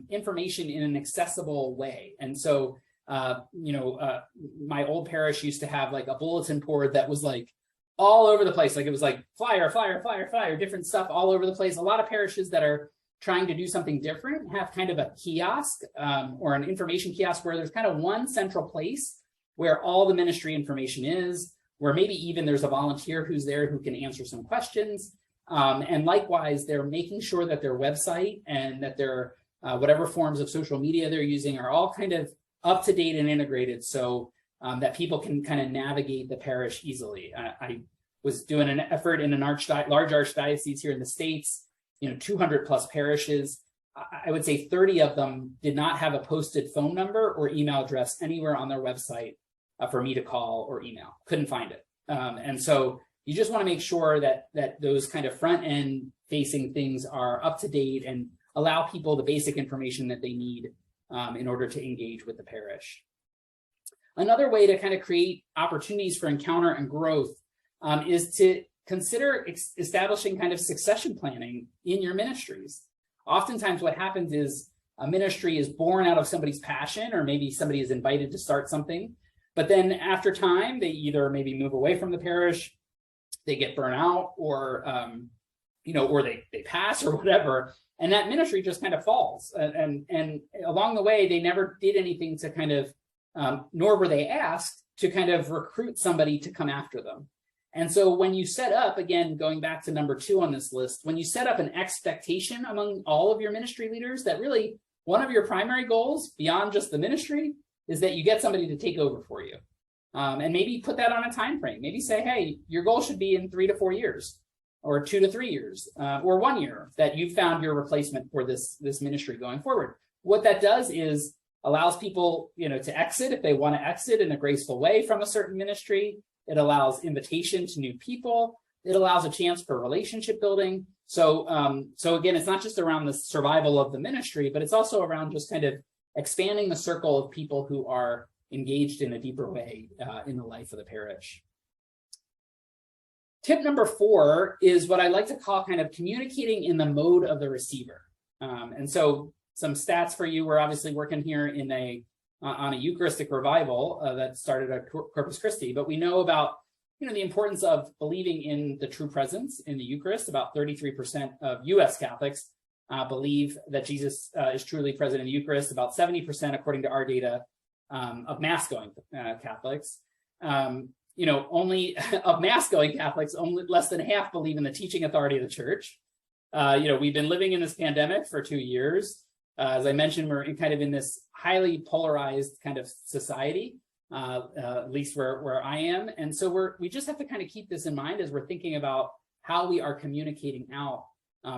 information in an accessible way. And so, my old parish used to have like a bulletin board that was like all over the place. Like it was like flyer, different stuff all over the place. A lot of parishes that are trying to do something different have kind of a kiosk or an information kiosk where there's kind of one central place where all the ministry information is, where maybe even there's a volunteer who's there who can answer some questions. And likewise, they're making sure that their website and that their whatever forms of social media they're using are all kind of up to date and integrated, so that people can kind of navigate the parish easily. I was doing an effort in an large archdiocese here in the States, 200 plus parishes. I would say 30 of them did not have a posted phone number or email address anywhere on their website for me to call or email. Couldn't find it. And so you just want to make sure that those kind of front end facing things are up to date and allow people the basic information that they need in order to engage with the parish. Another way to kind of create opportunities for encounter and growth is to consider establishing kind of succession planning in your ministries. Oftentimes what happens is a ministry is born out of somebody's passion, or maybe somebody is invited to start something, but then after time, they either maybe move away from the parish, they get burnt out, or or they pass or whatever, and that ministry just kind of falls. And along the way, they never did anything to kind of, nor were they asked to kind of recruit somebody to come after them. And so when you set up, again, going back to number 2 on this list, when you set up an expectation among all of your ministry leaders that really one of your primary goals beyond just the ministry is that you get somebody to take over for you. And maybe put that on a time frame. Maybe say, hey, your goal should be in 3 to 4 years, or 2 to 3 years, or 1 year that you've found your replacement for this ministry going forward. What that does is allows people, to exit if they want to exit in a graceful way from a certain ministry. It allows invitation to new people. It allows a chance for relationship building. So again, it's not just around the survival of the ministry, but it's also around just kind of expanding the circle of people who are engaged in a deeper way in the life of the parish. Tip number 4 is what I like to call kind of communicating in the mode of the receiver. And so some stats for you. We're obviously working here on a Eucharistic revival that started at Corpus Christi, but we know about the importance of believing in the true presence in the Eucharist. About 33% of U.S. Catholics believe that Jesus is truly present in the Eucharist. About 70%, according to our data, of Mass-going Catholics. Only of Mass-going Catholics, only less than half believe in the teaching authority of the Church. We've been living in this pandemic for 2 years. As I mentioned, we're kind of in this highly polarized kind of society, at least where I am. And so we just have to kind of keep this in mind as we're thinking about how we are communicating out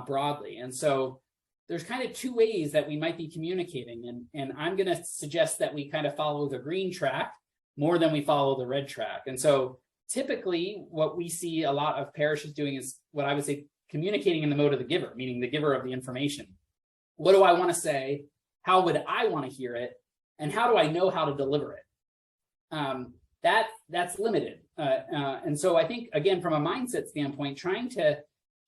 broadly. And so there's kind of 2 ways that we might be communicating. And I'm going to suggest that we kind of follow the green track more than we follow the red track. And so typically what we see a lot of parishes doing is what I would say communicating in the mode of the giver, meaning the giver of the information. What do I want to say? How would I want to hear it? And how do I know how to deliver it? That's limited. And so I think, again, from a mindset standpoint, trying to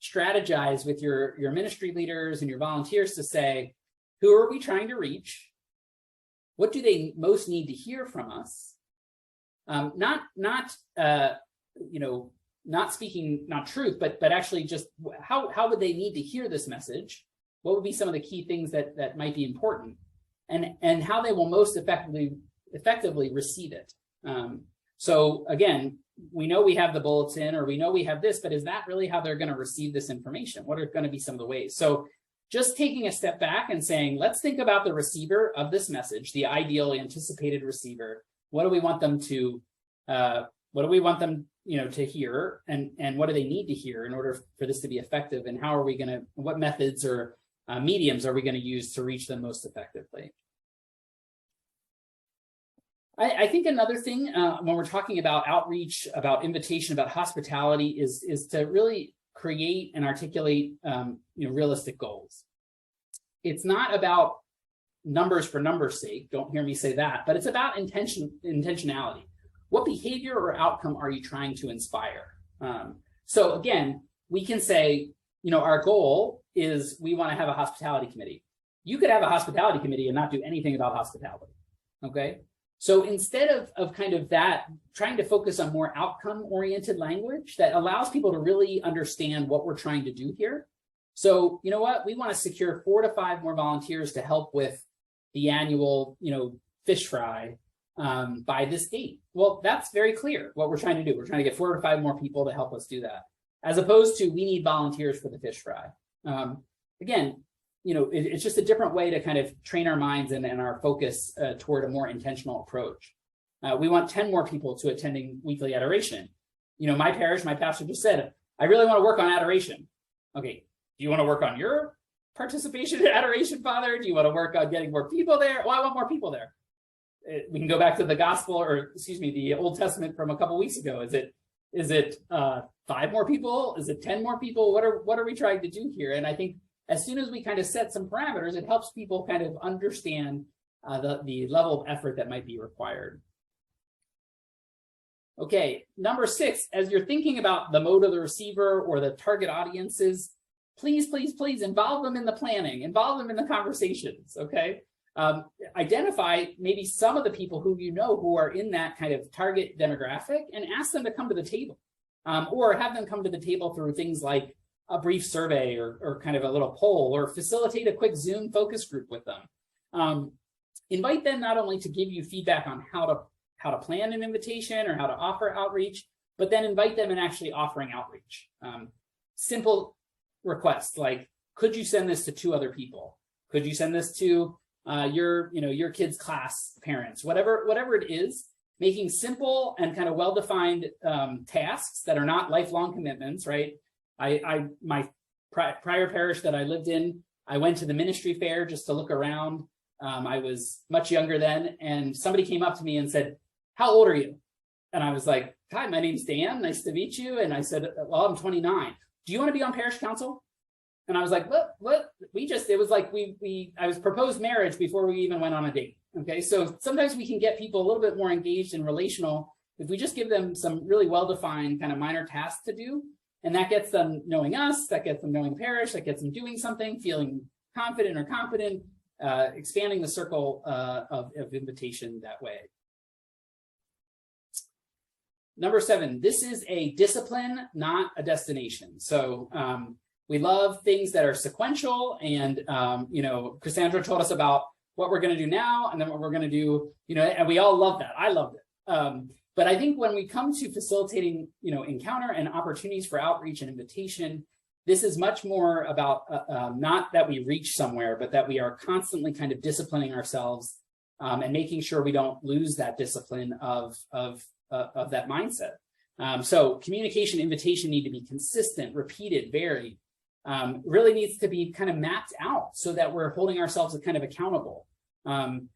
strategize with your ministry leaders and your volunteers to say, who are we trying to reach? What do they most need to hear from us? Not speaking, not truth, but actually just how would they need to hear this message? What would be some of the key things that might be important, and how they will most effectively receive it. So again, we know we have the bulletin, or we know we have this, but is that really how they're going to receive this information? What are going to be some of the ways? So just taking a step back and saying, let's think about the receiver of this message, the ideal anticipated receiver. What do we want them to to hear, and what do they need to hear in order for this to be effective? And how are we going to, what methods or mediums are we going to use to reach them most effectively? I think another thing when we're talking about outreach, about invitation, about hospitality is to really create and articulate realistic goals. It's not about numbers for numbers' sake. Don't hear me say that, but it's about intentionality. What behavior or outcome are you trying to inspire? So again, we can say, our goal is we want to have a hospitality committee. You could have a hospitality committee and not do anything about hospitality, okay? So instead of kind of that, trying to focus on more outcome-oriented language that allows people to really understand what we're trying to do here. So you know what? We want to secure 4 to 5 more volunteers to help with the annual, fish fry by this date. Well, that's very clear what we're trying to do. We're trying to get 4 to 5 more people to help us do that, as opposed to we need volunteers for the fish fry. Again, it's just a different way to kind of train our minds and our focus toward a more intentional approach. We want 10 more people to attending weekly adoration. My parish, my pastor just said, I really want to work on adoration. Okay, do you want to work on your participation in adoration, Father? Do you want to work on getting more people there? Well, I want more people there. We can go back to the the Old Testament from a couple weeks ago. Is it 5 more people? Is it 10 more people? What are we trying to do here? And I think as soon as we kind of set some parameters, it helps people kind of understand the level of effort that might be required. Okay, number 6, as you're thinking about the mode of the receiver or the target audiences, please, please, please involve them in the planning, involve them in the conversations, okay? Identify maybe some of the people who are in that kind of target demographic and ask them to come to the table, or have them come to the table through things like a brief survey or kind of a little poll, or facilitate a quick Zoom focus group with them. Invite them not only to give you feedback on how to plan an invitation or how to offer outreach, but then invite them in actually offering outreach. Simple requests like, could you send this to 2 other people? Could you send this to your kid's class parents? Whatever it is, making simple and kind of well-defined tasks that are not lifelong commitments, right? My prior parish that I lived in, I went to the ministry fair just to look around. I was much younger then, and somebody came up to me and said, "How old are you?" And I was like, "Hi, my name's Dan. Nice to meet you." And I said, "Well, I'm 29. Do you want to be on parish council?" And I was like, "What? It was like I was proposed marriage before we even went on a date." Okay, so sometimes we can get people a little bit more engaged and relational if we just give them some really well-defined kind of minor tasks to do. And that gets them knowing us, that gets them knowing the parish, that gets them doing something, feeling confident or competent, expanding the circle of invitation that way. Number 7, this is a discipline, not a destination. So we love things that are sequential, and Cassandra told us about what we're going to do now and then what we're going to do, and we all love that. I loved it. But I think when we come to facilitating, encounter and opportunities for outreach and invitation, this is much more about not that we reach somewhere, but that we are constantly kind of disciplining ourselves and making sure we don't lose that discipline of that mindset. So communication, invitation need to be consistent, repeated, varied. Really needs to be kind of mapped out so that we're holding ourselves kind of accountable.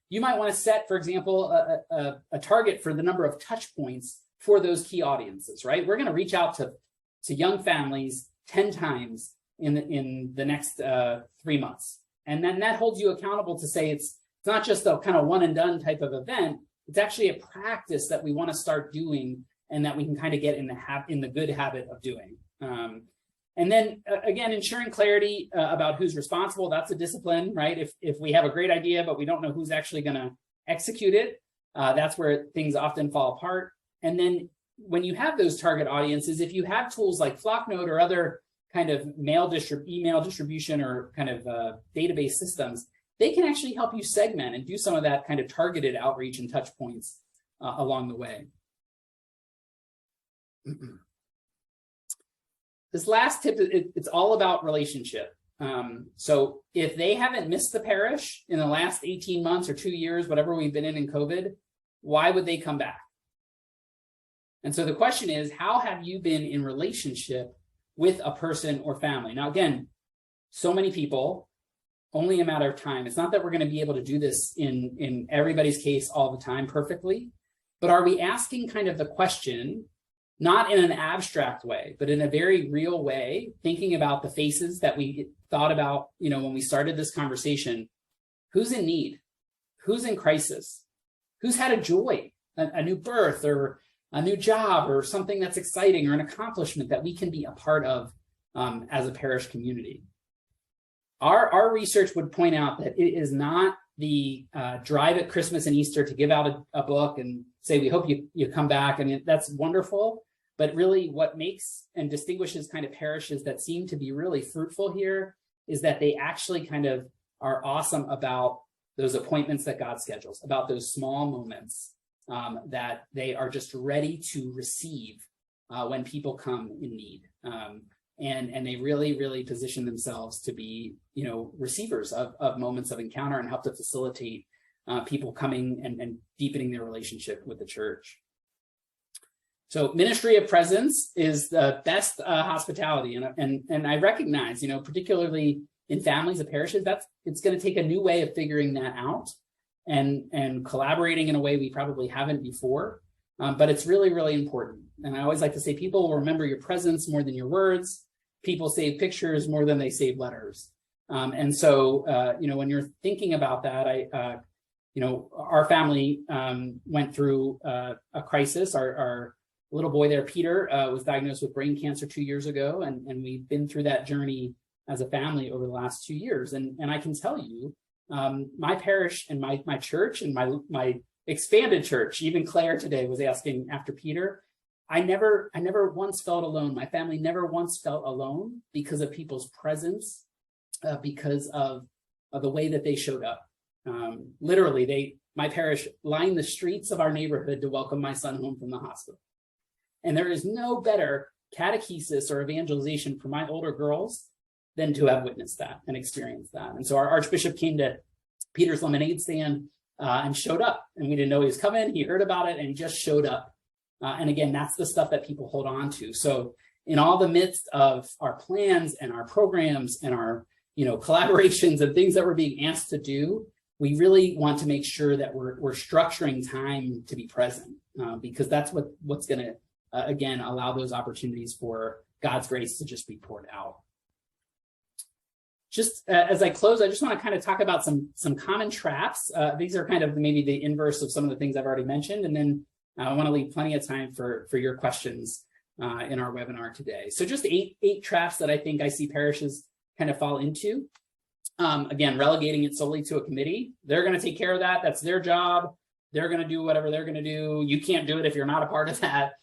You might want to set, for example, a target for the number of touch points for those key audiences, right? We're going to reach out to young families 10 times in the next 3 months. And then that holds you accountable to say it's not just a kind of one and done type of event. It's actually a practice that we want to start doing and that we can kind of get in the good habit of doing. And then again, ensuring clarity about who's responsible. That's a discipline, right? If we have a great idea, but we don't know who's actually going to execute it, that's where things often fall apart. And then when you have those target audiences, if you have tools like Flocknote or other kind of email distribution or kind of database systems, they can actually help you segment and do some of that kind of targeted outreach and touch points along the way. This last tip, it's all about relationship. So if they haven't missed the parish in the last 18 months or 2 years, whatever we've been in COVID, why would they come back? And so the question is, how have you been in relationship with a person or family? Now, again, so many people, only a matter of time. It's not that we're going to be able to do this in everybody's case all the time perfectly, but are we asking kind of the question, not in an abstract way, but in a very real way, thinking about the faces that we thought about, when we started this conversation? Who's in need? Who's in crisis? Who's had a joy, a new birth or a new job or something that's exciting or an accomplishment that we can be a part of as a parish community. Our research would point out that it is not the drive at Christmas and Easter to give out a book and say, we hope you come back. I mean, that's wonderful. But really what makes and distinguishes kind of parishes that seem to be really fruitful here is that they actually kind of are awesome about those appointments that God schedules, about those small moments that they are just ready to receive when people come in need. And they really, really position themselves to be, receivers of moments of encounter and help to facilitate people coming and deepening their relationship with the church. So ministry of presence is the best hospitality. And I recognize, particularly in families of parishes, it's going to take a new way of figuring that out and collaborating in a way we probably haven't before. But it's really, really important. And I always like to say people will remember your presence more than your words. People save pictures more than they save letters. And so, when you're thinking about that, our family went through a crisis. Our little boy there, Peter, was diagnosed with brain cancer 2 years ago. And we've been through that journey as a family over the last 2 years. And I can tell you, my parish and my church and my expanded church, even Claire today was asking after Peter, I never once felt alone. My family never once felt alone because of people's presence, because of the way that they showed up. Literally, my parish lined the streets of our neighborhood to welcome my son home from the hospital. And there is no better catechesis or evangelization for my older girls than to have witnessed that and experienced that. And so our Archbishop came to Peter's lemonade stand and showed up. And we didn't know he was coming. He heard about it and he just showed up. And again, that's the stuff that people hold on to. So in all the midst of our plans and our programs and our collaborations and things that we're being asked to do, we really want to make sure that we're structuring time to be present because that's what's going to, again, allow those opportunities for God's grace to just be poured out. Just as I close, I just want to kind of talk about some common traps. These are kind of maybe the inverse of some of the things I've already mentioned. And then I want to leave plenty of time for your questions in our webinar today. So just eight traps that I think I see parishes kind of fall into. Again, relegating it solely to a committee. They're going to take care of that. That's their job. They're going to do whatever they're going to do. You can't do it if you're not a part of that.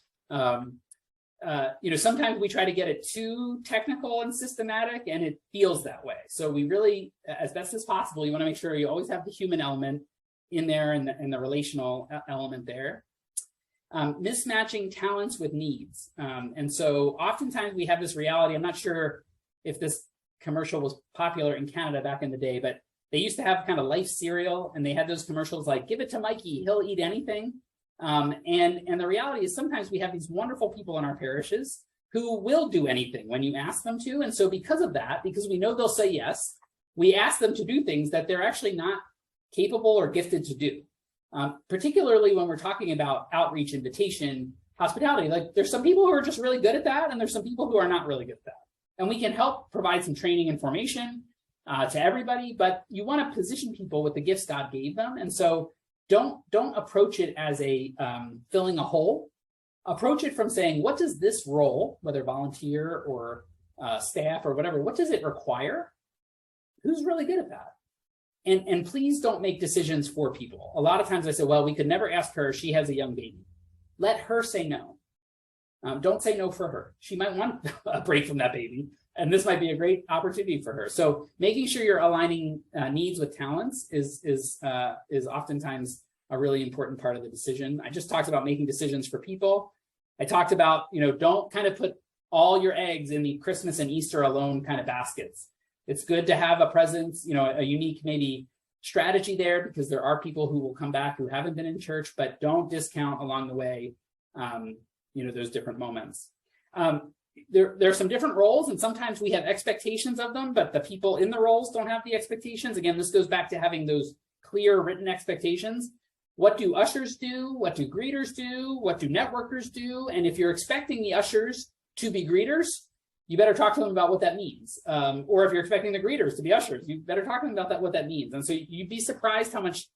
Sometimes we try to get it too technical and systematic, and it feels that way. So we really, as best as possible, you want to make sure you always have the human element in there and the relational element there. Mismatching talents with needs. And so oftentimes we have this reality. I'm not sure if this commercial was popular in Canada back in the day, but they used to have kind of life cereal, and they had those commercials like, give it to Mikey, he'll eat anything. And the reality is sometimes we have these wonderful people in our parishes who will do anything when you ask them to. And so because of that, because we know they'll say yes, we ask them to do things that they're actually not capable or gifted to do. Particularly when we're talking about outreach, invitation, hospitality. Like there's some people who are just really good at that, and there's some people who are not really good at that. And we can help provide some training and formation to everybody, but you want to position people with the gifts God gave them. And so don't approach it as a filling a hole. Approach it from saying, what does this role, whether volunteer or staff or whatever, what does it require? Who's really good at that? And please don't make decisions for people. A lot of times I say, well, we could never ask her. She has a young baby. Let her say no. Don't say no for her. She might want a break from that baby, and this might be a great opportunity for her. So making sure you're aligning needs with talents is oftentimes a really important part of the decision. I just talked about making decisions for people. I talked about, don't kind of put all your eggs in the Christmas and Easter alone kind of baskets. It's good to have a presence, a unique maybe strategy there, because there are people who will come back who haven't been in church, but don't discount along the way, those different moments. There are some different roles, and sometimes we have expectations of them, but the people in the roles don't have the expectations. Again, this goes back to having those clear written expectations. What do ushers do? What do greeters do? What do networkers do? And if you're expecting the ushers to be greeters, you better talk to them about what that means. Or if you're expecting the greeters to be ushers, you better talk to them about what that means. And so you'd be surprised how much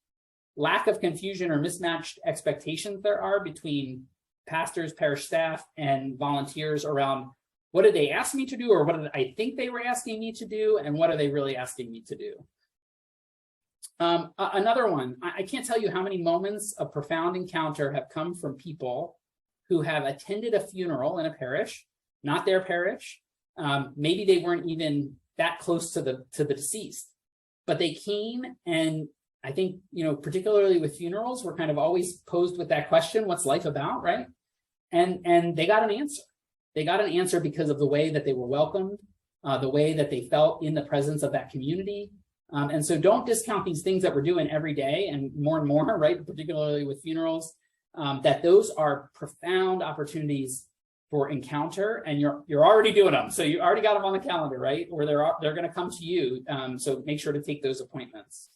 lack of confusion or mismatched expectations there are between pastors, parish staff, and volunteers around what did they ask me to do, or what did I think they were asking me to do, and what are they really asking me to do? Another one, I can't tell you how many moments of profound encounter have come from people who have attended a funeral in a parish, not their parish. Maybe they weren't even that close to the deceased, but they came, and I think, particularly with funerals, we're kind of always posed with that question, what's life about, right? And they got an answer. They got an answer because of the way that they were welcomed, the way that they felt in the presence of that community. And so don't discount these things that we're doing every day and more, right? Particularly with funerals, that those are profound opportunities for encounter, and you're already doing them. So you already got them on the calendar, right? Or they're going to come to you. So make sure to take those appointments.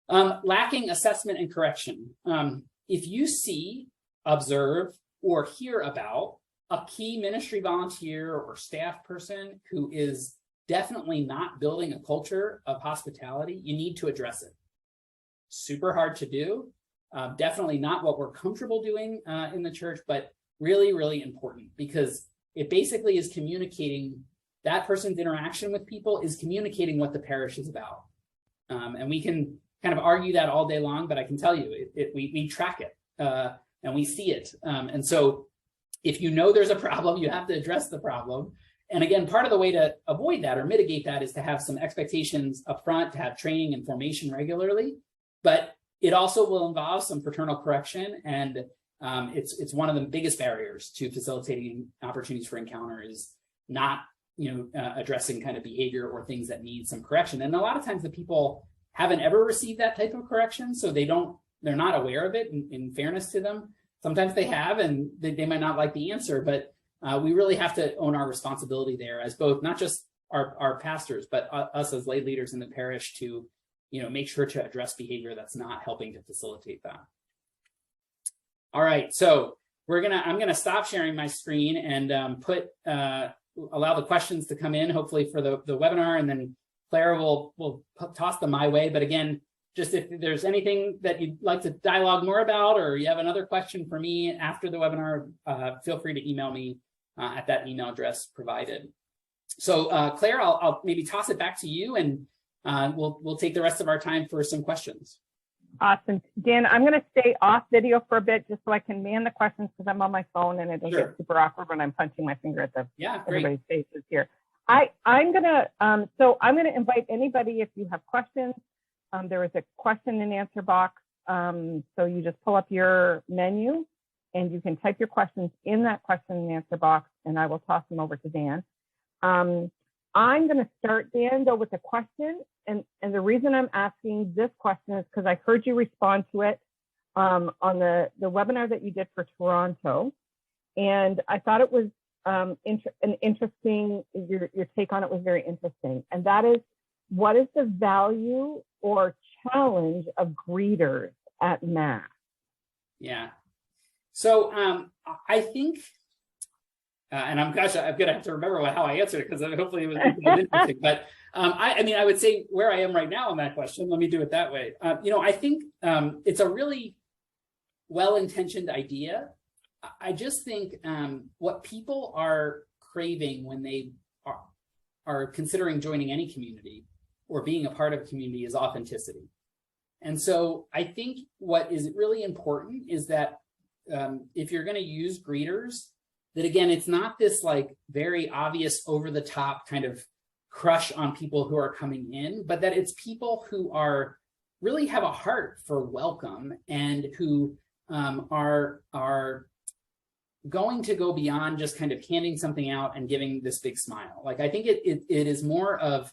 Lacking assessment and correction. If you see, observe, or hear about a key ministry volunteer or staff person who is definitely not building a culture of hospitality, you need to address it. Super hard to do. Definitely not what we're comfortable doing in the church, but really, really important, because it basically is communicating, that person's interaction with people is communicating what the parish is about. And we can kind of argue that all day long, but I can tell you, we track it and we see it. And so if you know there's a problem, you have to address the problem. And again, part of the way to avoid that or mitigate that is to have some expectations up front, to have training and formation regularly. But it also will involve some fraternal correction, and it's one of the biggest barriers to facilitating opportunities for encounter is not addressing kind of behavior or things that need some correction. And a lot of times the people haven't ever received that type of correction, so they're not aware of it. In fairness to them, sometimes they have, and they might not like the answer, but we really have to own our responsibility there as both, not just our pastors, but us as lay leaders in the parish to make sure to address behavior that's not helping to facilitate that. All right, so I'm gonna stop sharing my screen and allow the questions to come in, hopefully for the webinar, and then Claire will toss them my way. But again, just if there's anything that you'd like to dialogue more about, or you have another question for me after the webinar, feel free to email me at that email address provided. So Claire, I'll maybe toss it back to you, and we'll take the rest of our time for some questions. Awesome. Dan, I'm going to stay off video for a bit just so I can man the questions, because I'm on my phone and it'll get super awkward when I'm punching my finger at everybody's faces here. I'm going to invite anybody, if you have questions. There is a question and answer box. So you just pull up your menu and you can type your questions in that question and answer box, and I will toss them over to Dan. I'm going to start, Dan, though, with a question. And the reason I'm asking this question is because I heard you respond to it on the webinar that you did for Toronto. And I thought it was an interesting, your take on it was very interesting. And that is, what is the value or challenge of greeters at Mass? Yeah. So I think, and I'm going to have to remember how I answered it, because hopefully it was interesting. But I would say where I am right now on that question, let me do it that way. I think it's a really well-intentioned idea. I just think what people are craving when they are considering joining any community or being a part of a community is authenticity. And so I think what is really important is that if you're going to use greeters, that again, it's not this like very obvious over the top kind of crush on people who are coming in, but that it's people who are really have a heart for welcome and who are going to go beyond just kind of handing something out and giving this big smile. Like, I think it is more of,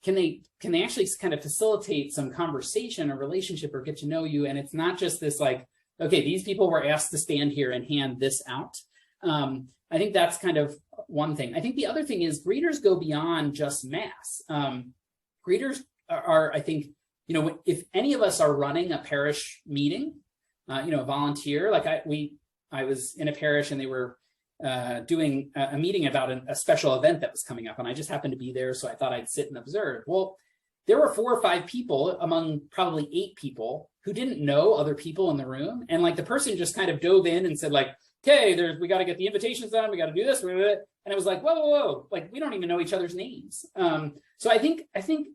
can they actually kind of facilitate some conversation or relationship or get to know you? And it's not just this like, okay, these people were asked to stand here and hand this out. I think that's kind of one thing. I think the other thing is greeters go beyond just Mass. Greeters are, I think, if any of us are running a parish meeting, volunteer, like I was in a parish and they were doing a meeting about a special event that was coming up, and I just happened to be there, so I thought I'd sit and observe. Well, there were 4 or 5 people among probably 8 people who didn't know other people in the room, and like the person just kind of dove in and said like, okay, we got to get the invitations done, we got to do this, and And I was like, whoa, like we don't even know each other's names. So I think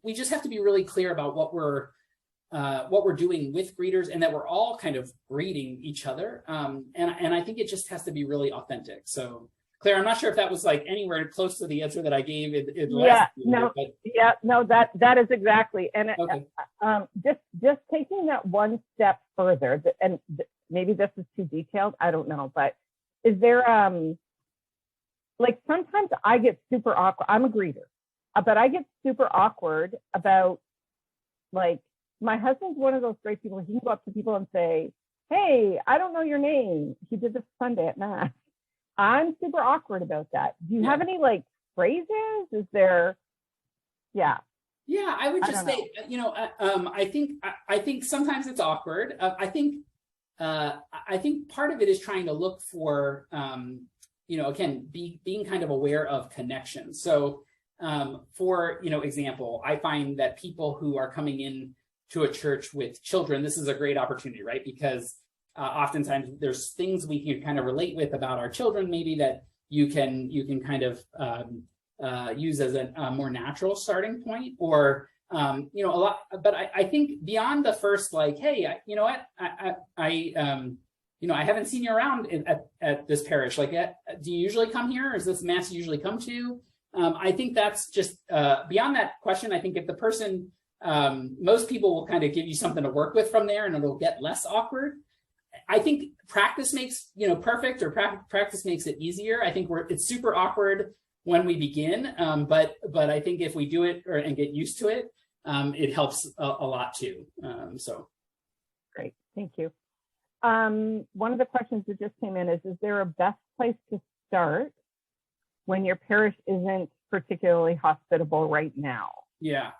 we just have to be really clear about what we're doing with greeters, and that we're all kind of greeting each other. And I think it just has to be really authentic. So Claire, I'm not sure if that was like anywhere close to the answer that I gave in the last video, that is exactly. And okay. Just taking that one step further, and maybe this is too detailed, I don't know, but is there, like sometimes I get super awkward, I'm a greeter, but I get super awkward about, like, my husband's one of those great people, he can go up to people and say, hey, I don't know your name. He did this Sunday at Mass. I'm super awkward about that. Do you have any like phrases? Is there, Yeah, I would just say, I think sometimes it's awkward. I think part of it is trying to look for, again, being kind of aware of connections. So for, example, I find that people who are coming in to a church with children, this is a great opportunity, right? Because oftentimes there's things we can kind of relate with about our children, maybe that you can kind of use as a more natural starting point, or a lot. But I think beyond the first, like, hey, you know what, I haven't seen you around at this parish. Like, do you usually come here? Or is this Mass you usually come to? I think that's just beyond that question. I think if the person, most people will kind of give you something to work with from there, and it'll get less awkward. I think practice makes, perfect, or practice makes it easier. I think it's super awkward when we begin, but I think if we do it and get used to it, it helps a lot too. So great, thank you. One of the questions that just came in is there a best place to start when your parish isn't particularly hospitable right now? Yeah,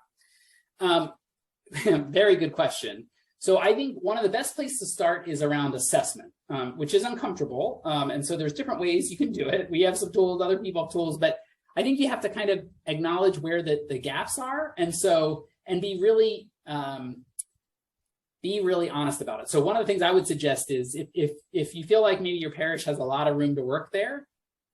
very good question. So I think one of the best places to start is around assessment, which is uncomfortable. And so there's different ways you can do it. We have some tools, other people have tools, but I think you have to kind of acknowledge where the gaps are. And be really honest about it. So one of the things I would suggest is if you feel like maybe your parish has a lot of room to work there,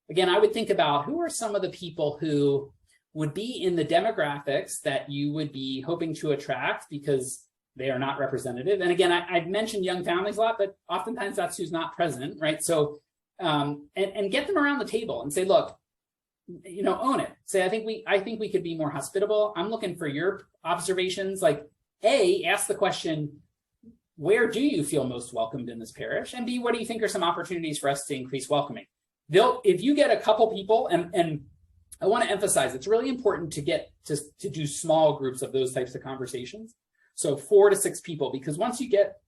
again, I would think about who are some of the people who would be in the demographics that you would be hoping to attract, because they are not representative. And again, I've mentioned young families a lot, but oftentimes that's who's not present, right? So, and get them around the table and say, look, own it. Say, I think we could be more hospitable. I'm looking for your observations. Like, A, ask the question, where do you feel most welcomed in this parish? And B, what do you think are some opportunities for us to increase welcoming? If you get a couple people, and I want to emphasize, it's really important to get to do small groups of those types of conversations. So 4 to 6 people, because once you get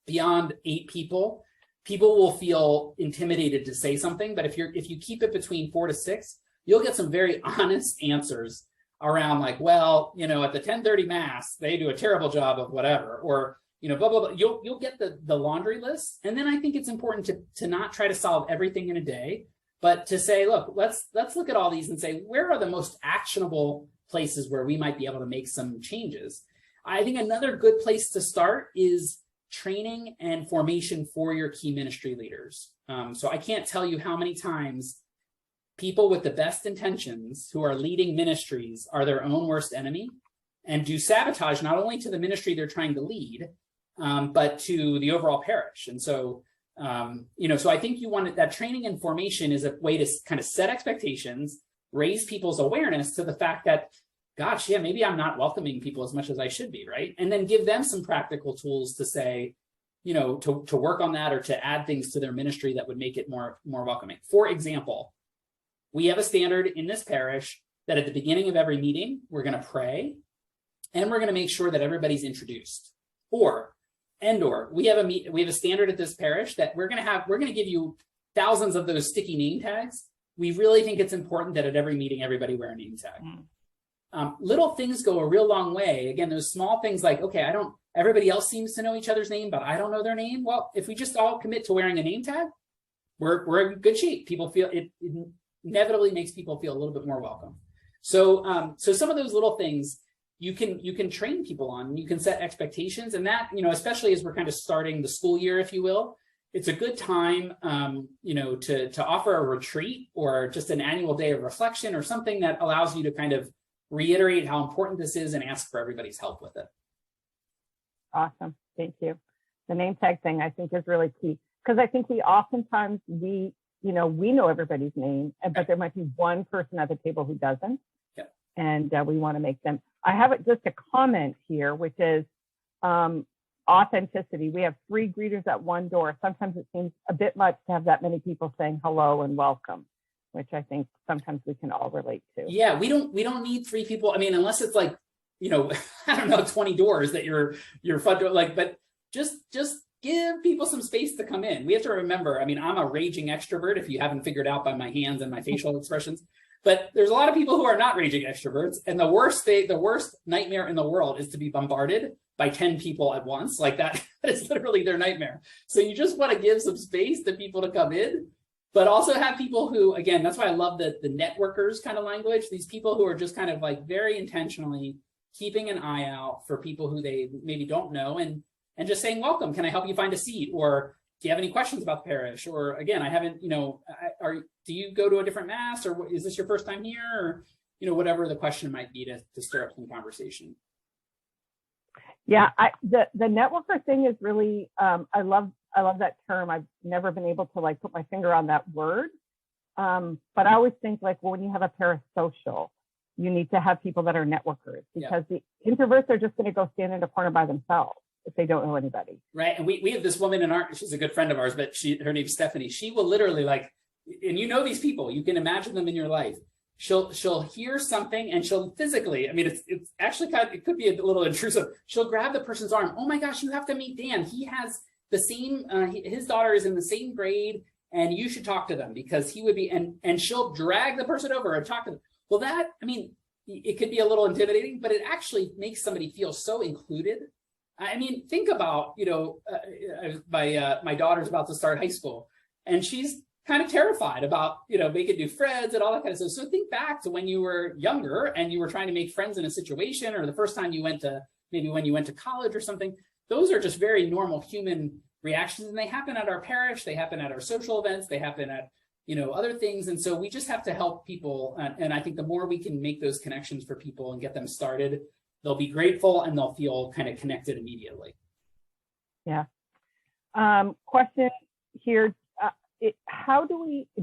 beyond 8 people, people will feel intimidated to say something. But if you keep it between 4 to 6, you'll get some very honest answers around, like, well, at the 10:30 Mass, they do a terrible job of whatever, or, blah, blah, blah. You'll get the laundry list. And then I think it's important to not try to solve everything in a day, but to say, look, let's look at all these and say, where are the most actionable places where we might be able to make some changes? I think another good place to start is training and formation for your key ministry leaders. So I can't tell you how many times people with the best intentions who are leading ministries are their own worst enemy and do sabotage not only to the ministry they're trying to lead, but to the overall parish. And so, so I think that training and formation is a way to kind of set expectations, raise people's awareness to the fact that, gosh, yeah, maybe I'm not welcoming people as much as I should be, right? And then give them some practical tools to say, to work on that, or to add things to their ministry that would make it more welcoming. For example, we have a standard in this parish that at the beginning of every meeting, we're going to pray, and we're going to make sure that everybody's introduced. Or we have a standard at this parish that we're going to give you thousands of those sticky name tags. We really think it's important that at every meeting, everybody wear a name tag. Little things go a real long way. Again, those small things like, okay, everybody else seems to know each other's name, but I don't know their name. Well, if we just all commit to wearing a name tag, we're in good shape. People feel it inevitably makes people feel a little bit more welcome. So some of those little things you can train people on, and you can set expectations, and that, especially as we're kind of starting the school year, if you will, it's a good time, to offer a retreat or just an annual day of reflection or something that allows you to kind of reiterate how important this is and ask for everybody's help with it. Awesome. Thank you. The name tag thing I think is really key, because I think we oftentimes, we know everybody's name, but there might be one person at the table who doesn't. Yeah. And we want to make them. I have just a comment here, which is authenticity. We have 3 greeters at one door. Sometimes it seems a bit much to have that many people saying hello and welcome, which I think sometimes we can all relate to. Yeah, we don't need 3 people. I mean, unless it's like, I don't know, 20 doors that your front door, but just give people some space to come in. We have to remember, I mean, I'm a raging extrovert, if you haven't figured out by my hands and my facial expressions, but there's a lot of people who are not raging extroverts. And the worst nightmare in the world is to be bombarded by 10 people at once. Like that is literally their nightmare. So you just want to give some space to people to come in, but also have people who, again, that's why I love the networkers kind of language, these people who are just kind of like very intentionally keeping an eye out for people who they maybe don't know and just saying, welcome, can I help you find a seat? Or do you have any questions about the parish? Or again, I haven't, do you go to a different mass, or is this your first time here? Or, whatever the question might be to stir up some conversation. Yeah, the networker thing is really, I love that term. I've never been able to put my finger on that word. But I always think when you have a parish social, you need to have people that are networkers, because the introverts are just going to go stand in a corner by themselves if they don't know anybody. Right. And we have this woman she's a good friend of ours, but her name's Stephanie. She will literally and these people, you can imagine them in your life. She'll hear something and she'll physically, I mean, it's actually it could be a little intrusive. She'll grab the person's arm. Oh my gosh, you have to meet Dan. He has the same, his daughter is in the same grade, and you should talk to them because he would be, and she'll drag the person over and talk to them. Well, it could be a little intimidating, but it actually makes somebody feel so included. I mean, think about, my daughter's about to start high school, and she's kind of terrified about, making new friends and all that kind of stuff. So think back to when you were younger and you were trying to make friends in a situation, or the first time you went to, maybe when you went to college or something. Those are just very normal human reactions, and they happen at our parish, they happen at our social events, they happen at, other things. And so we just have to help people. And I think the more we can make those connections for people and get them started, they'll be grateful and they'll feel kind of connected immediately. Yeah. Question here. Do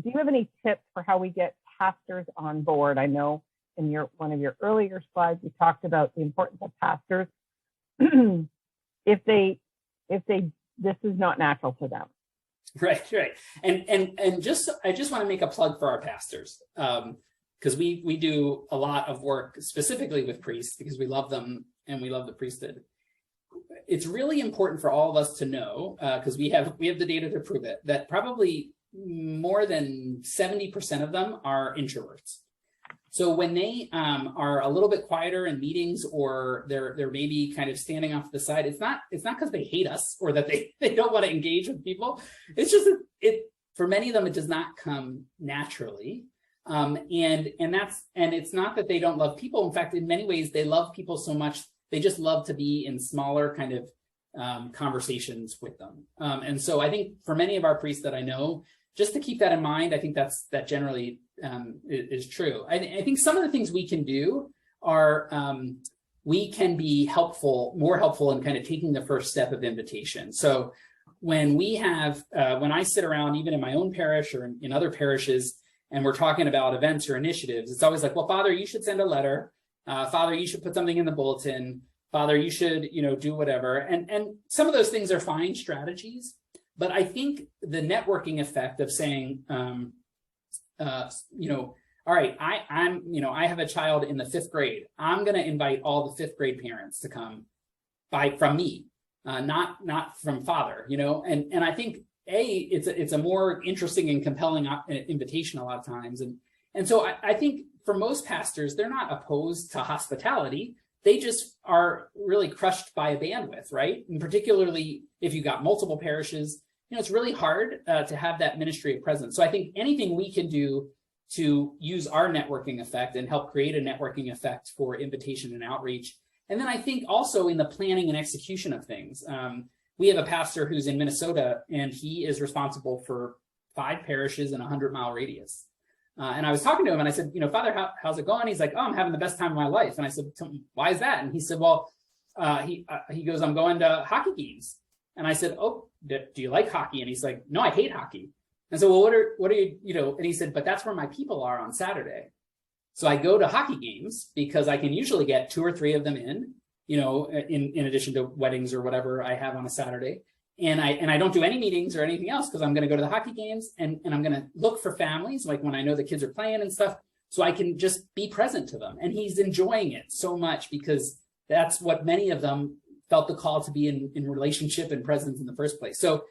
you have any tips for how we get pastors on board? I know in one of your earlier slides, you talked about the importance of pastors if this is not natural to them. Right. And I just want to make a plug for our pastors. Because we do a lot of work specifically with priests because we love them and we love the priesthood. It's really important for all of us to know, because we have the data to prove it, that probably more than 70% of them are introverts. So when they are a little bit quieter in meetings, or they're maybe kind of standing off to the side, it's not because they hate us or that they don't want to engage with people. It's just that for many of them, it does not come naturally. And it's not that they don't love people. In fact, in many ways, they love people so much, they just love to be in smaller kind of conversations with them. And so I think for many of our priests that I know, just to keep that in mind, I think that generally is true. I think some of the things we can do are we can be more helpful in kind of taking the first step of invitation. So when I sit around, even in my own parish or in other parishes, and we're talking about events or initiatives, it's always like, well, Father, you should send a letter. Father, you should put something in the bulletin. Father, you should, do whatever. And some of those things are fine strategies. But I think the networking effect of saying, all right, I have a child in the 5th grade. I'm going to invite all the 5th grade parents to come from me, not from Father, and I think it's a more interesting and compelling invitation a lot of times. And so I think for most pastors, they're not opposed to hospitality. They just are really crushed by a bandwidth, right? And particularly if you've got multiple parishes, it's really hard to have that ministry of presence. So I think anything we can do to use our networking effect and help create a networking effect for invitation and outreach. And then I think also in the planning and execution of things, we have a pastor who's in Minnesota, and he is responsible for 5 parishes in a 100-mile radius. And I was talking to him, and I said, Father, how's it going? He's like, oh, I'm having the best time of my life. And I said, why is that? And he said, well, he goes, I'm going to hockey games. And I said, oh, do you like hockey? And he's like, no, I hate hockey. And so, well, what are you, and he said, but that's where my people are on Saturday. So I go to hockey games because I can usually get 2 or 3 of them in addition to weddings or whatever I have on a Saturday. And I don't do any meetings or anything else because I'm going to go to the hockey games and I'm going to look for families, like when I know the kids are playing and stuff, so I can just be present to them. And he's enjoying it so much because that's what many of them felt the call to be in relationship and presence in the first place. So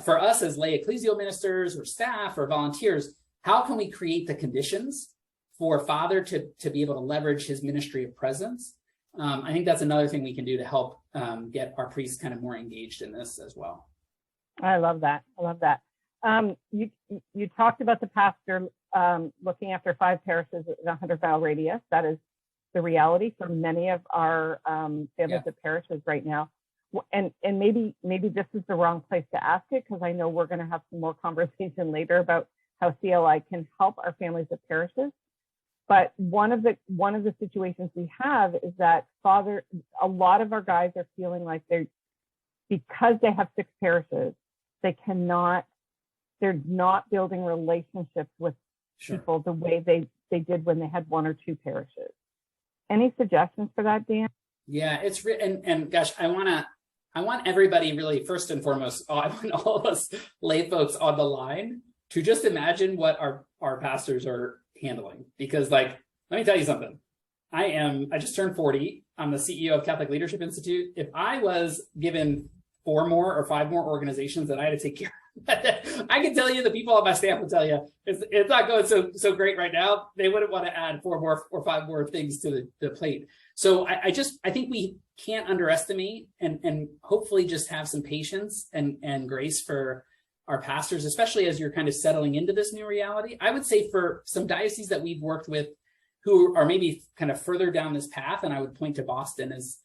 for us as lay ecclesial ministers or staff or volunteers, how can we create the conditions for Father to be able to leverage his ministry of presence? I think that's another thing we can do to help get our priests kind of more engaged in this as well. I love that. You talked about the pastor looking after 5 parishes in a 100-mile radius. That is the reality for many of our families of parishes right now. And maybe this is the wrong place to ask it, because I know we're going to have some more conversation later about how CLI can help our families of parishes. But one of the situations we have is that a lot of our guys are feeling like because they have 6 parishes, they're not building relationships with people the way they did when they had 1 or 2 parishes. Any suggestions for that, Dan? Yeah, it's and gosh, I want everybody really, first and foremost, I want all of us lay folks on the line to just imagine what our pastors are handling. Because let me tell you something. I just turned 40. I'm the CEO of Catholic Leadership Institute. If I was given 4 more or 5 more organizations that I had to take care of, I can tell you, the people on my staff will tell you it's not going so great right now. They wouldn't want to add 4 more or 5 more things to the plate. So I think we can't underestimate and hopefully just have some patience and grace for our pastors, especially as you're kind of settling into this new reality. I would say for some dioceses that we've worked with who are maybe kind of further down this path, and I would point to Boston as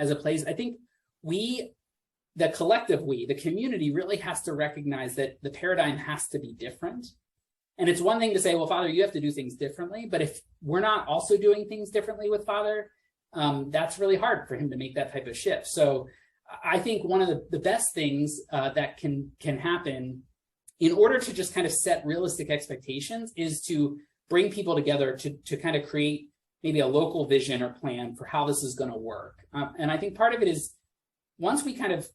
a place, I think the community really has to recognize that the paradigm has to be different. And it's one thing to say, well, Father, you have to do things differently. But if we're not also doing things differently with Father, that's really hard for him to make that type of shift. So I think one of the best things that can happen in order to just kind of set realistic expectations is to bring people together to kind of create maybe a local vision or plan for how this is going to work. And I think part of it is once we kind of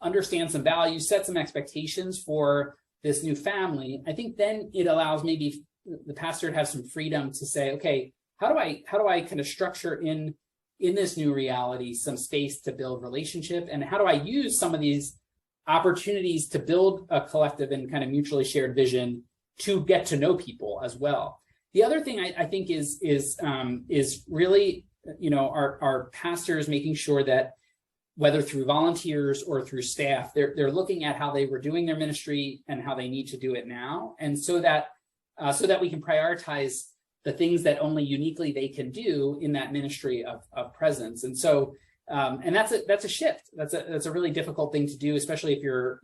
understand some values, set some expectations for this new family, I think then it allows maybe the pastor to have some freedom to say, okay, how do I kind of structure in this new reality some space to build relationship, and how do I use some of these opportunities to build a collective and kind of mutually shared vision to get to know people as well. The other thing I think is really, our pastors making sure that whether through volunteers or through staff, they're looking at how they were doing their ministry and how they need to do it now, and so that we can prioritize the things that only uniquely they can do in that ministry of presence. And so, and that's a shift. That's a really difficult thing to do, especially if you're,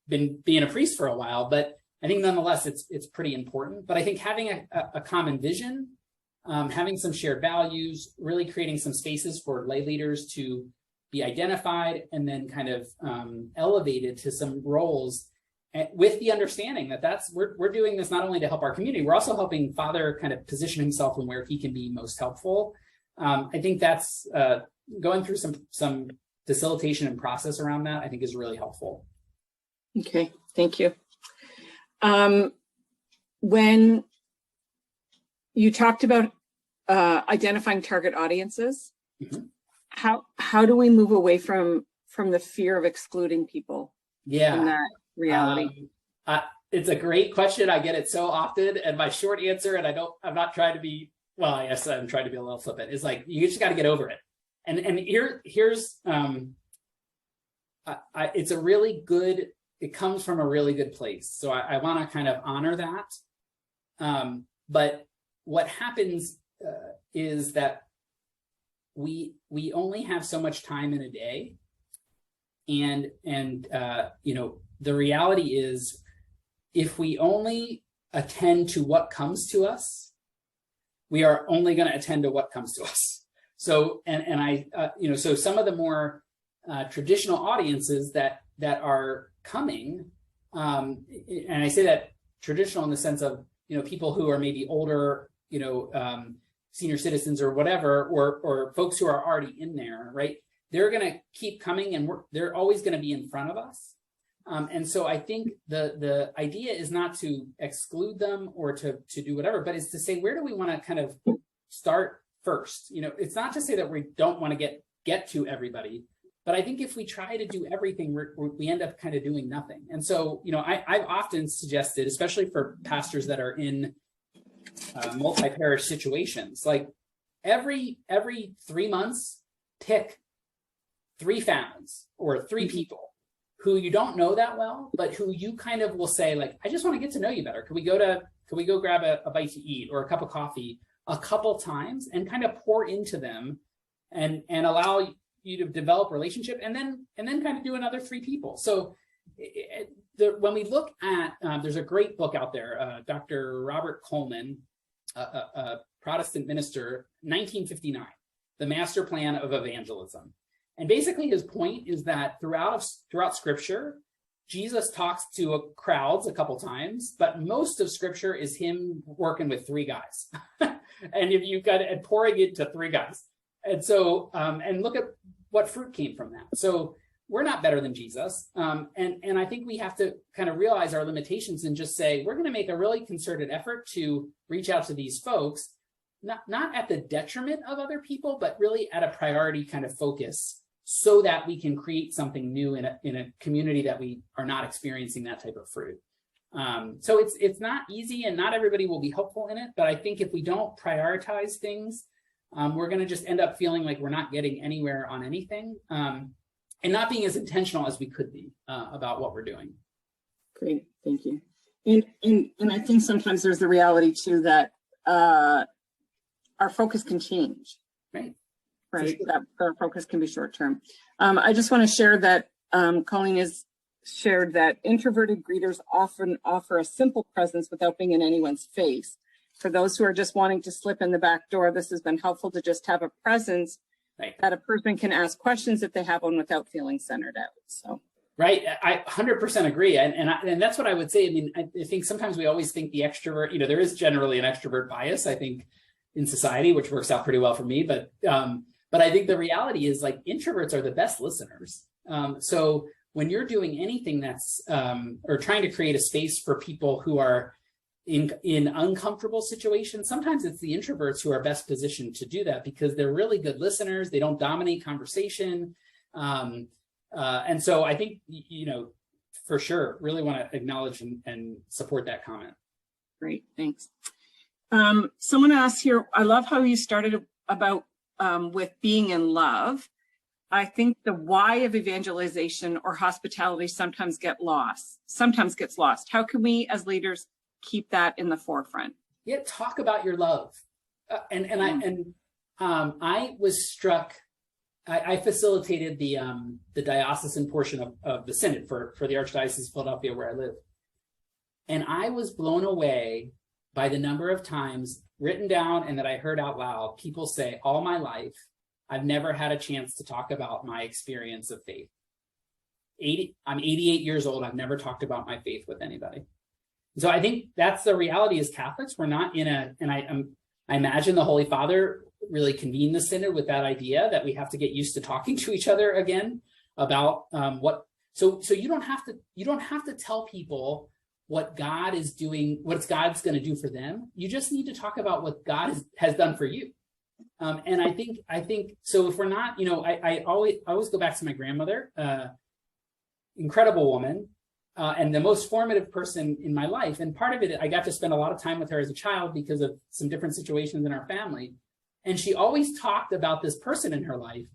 been being a priest for a while. But I think nonetheless, it's pretty important. But I think having a common vision, having some shared values, really creating some spaces for lay leaders to be identified and then kind of elevated to some roles, with the understanding that we're doing this not only to help our community, we're also helping Father kind of position himself in where he can be most helpful. I think that's going through some facilitation and process around that, I think, is really helpful. Okay, thank you. When you talked about identifying target audiences, mm-hmm. how do we move away from the fear of excluding people? Yeah. In that reality? It's a great question. I get it so often, and my short answer, and I'm not trying to be, well, I guess I'm trying to be a little flippant, is like, you just got to get over it. And here's it's a really good, it comes from a really good place. So I want to kind of honor that. But what happens is that we only have so much time in a day. And the reality is, if we only attend to what comes to us, we are only going to attend to what comes to us. So, so some of the more traditional audiences that are coming, and I say that traditional in the sense of, people who are maybe older, senior citizens or whatever, or folks who are already in there, right? They're going to keep coming, and they're always going to be in front of us. And so I think the idea is not to exclude them or to do whatever, but is to say, where do we want to kind of start first? It's not to say that we don't want to get to everybody, but I think if we try to do everything, we end up kind of doing nothing. And so, I've often suggested, especially for pastors that are in multi-parish situations, like every 3 months, pick 3 families or 3 people who you don't know that well, but who you kind of will say, like, I just want to get to know you better. Could we go grab a bite to eat or a cup of coffee a couple times and kind of pour into them and allow you to develop relationship, and then kind of do another 3 people. So when we look at, there's a great book out there, Dr. Robert Coleman, a Protestant minister, 1959, The Master Plan of Evangelism. And basically his point is that throughout Scripture, Jesus talks to crowds a couple times, but most of Scripture is him working with 3 guys. And if you've got it, pouring it to 3 guys. And so, and look at what fruit came from that. So we're not better than Jesus. And I think we have to kind of realize our limitations and just say, we're going to make a really concerted effort to reach out to these folks, not at the detriment of other people, but really at a priority kind of focus, so that we can create something new in a community that we are not experiencing that type of fruit. So it's not easy, and not everybody will be helpful in it. But I think if we don't prioritize things, we're going to just end up feeling like we're not getting anywhere on anything, and not being as intentional as we could be about what we're doing. Great, thank you. And I think sometimes there's the reality too that our focus can change. Right, that our focus can be short term. I just want to share that Colleen has shared that introverted greeters often offer a simple presence without being in anyone's face. For those who are just wanting to slip in the back door, this has been helpful to just have a presence that a person can ask questions if they have one without feeling centered out. So. Right, I 100% agree, and that's what I would say. I mean, I think sometimes we always think the extrovert, there is generally an extrovert bias, I think, in society, which works out pretty well for me, but I think the reality is, like, introverts are the best listeners. So when you're doing anything that's, or trying to create a space for people who are in uncomfortable situations, sometimes it's the introverts who are best positioned to do that because they're really good listeners. They don't dominate conversation. And so I think, for sure, really want to acknowledge and support that comment. Great, thanks. Someone asked here, I love how you started about with being in love. I think the why of evangelization or hospitality sometimes gets lost. How can we as leaders keep that in the forefront? Yeah, talk about your love. I was struck. I facilitated the diocesan portion of the synod for the Archdiocese of Philadelphia, where I live, and I was blown away by the number of times written down and that I heard out loud people say, all my life, I've never had a chance to talk about my experience of faith. I'm 88 years old. I've never talked about my faith with anybody. So I think that's the reality as Catholics. We're not I imagine the Holy Father really convened the synod with that idea that we have to get used to talking to each other again about so you don't have to tell people what God is doing, what God's going to do for them. You just need to talk about what God has done for you. And I think so. If we're not, I always go back to my grandmother, incredible woman, and the most formative person in my life. And part of it, I got to spend a lot of time with her as a child because of some different situations in our family. And she always talked about this person in her life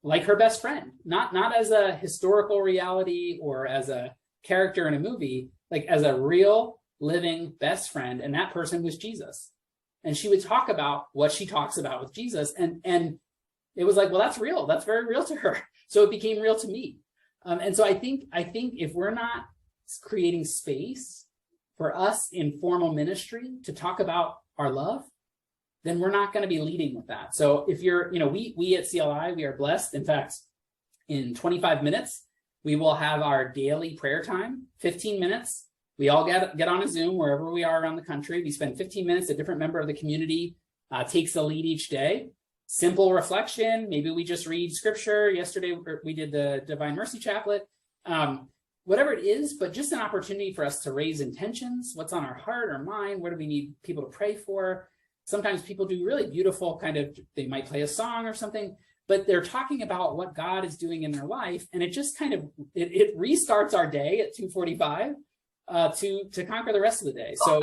like her best friend, not as a historical reality or as a character in a movie, like as a real living best friend. And that person was Jesus. And she would talk about what she talks about with Jesus. And it was like, well, that's real. That's very real to her. So it became real to me. And so I think if we're not creating space for us in formal ministry to talk about our love, then we're not going to be leading with that. So if you're, we at CLI, we are blessed. In fact, in 25 minutes, we will have our daily prayer time, 15 minutes. We all get on a Zoom wherever we are around the country. We spend 15 minutes. A different member of the community takes the lead each day. Simple reflection. Maybe we just read scripture. Yesterday, we did the Divine Mercy Chaplet. Whatever it is, but just an opportunity for us to raise intentions. What's on our heart or mind? What do we need people to pray for? Sometimes people do really beautiful they might play a song or something, but they're talking about what God is doing in their life. And it just it restarts our day at 2:45 to conquer the rest of the day. So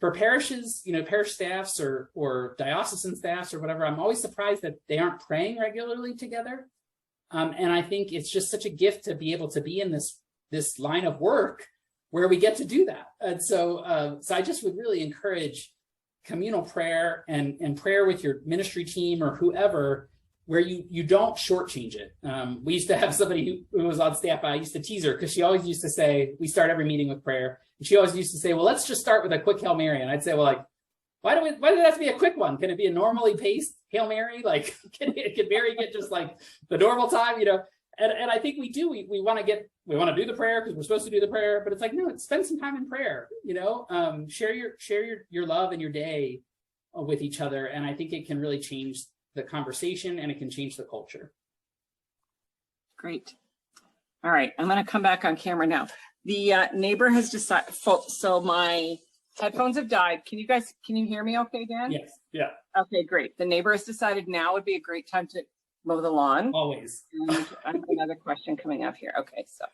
for parishes, parish staffs or diocesan staffs or whatever, I'm always surprised that they aren't praying regularly together. And I think it's just such a gift to be able to be in this line of work where we get to do that. And so I just would really encourage communal prayer and prayer with your ministry team or whoever, where you don't shortchange it. We used to have somebody who was on staff. I used to tease her because she always used to say, we start every meeting with prayer. And she always used to say, well, let's just start with a quick Hail Mary. And I'd say, well, why does it have to be a quick one? Can it be a normally paced Hail Mary? Can Mary get just the normal time, And I think we do. We want to do the prayer because we're supposed to do the prayer, but it's no, spend some time in prayer. Share your love and your day with each other, and I think it can really change the conversation and it can change the culture. Great. All right, I'm going to come back on camera now. The neighbor has decided. So my headphones have died. Can you hear me? Okay, Dan? Yes. Yeah. Okay, great. The neighbor has decided now would be a great time to mow the lawn. Always. And I have another question coming up here. Okay, so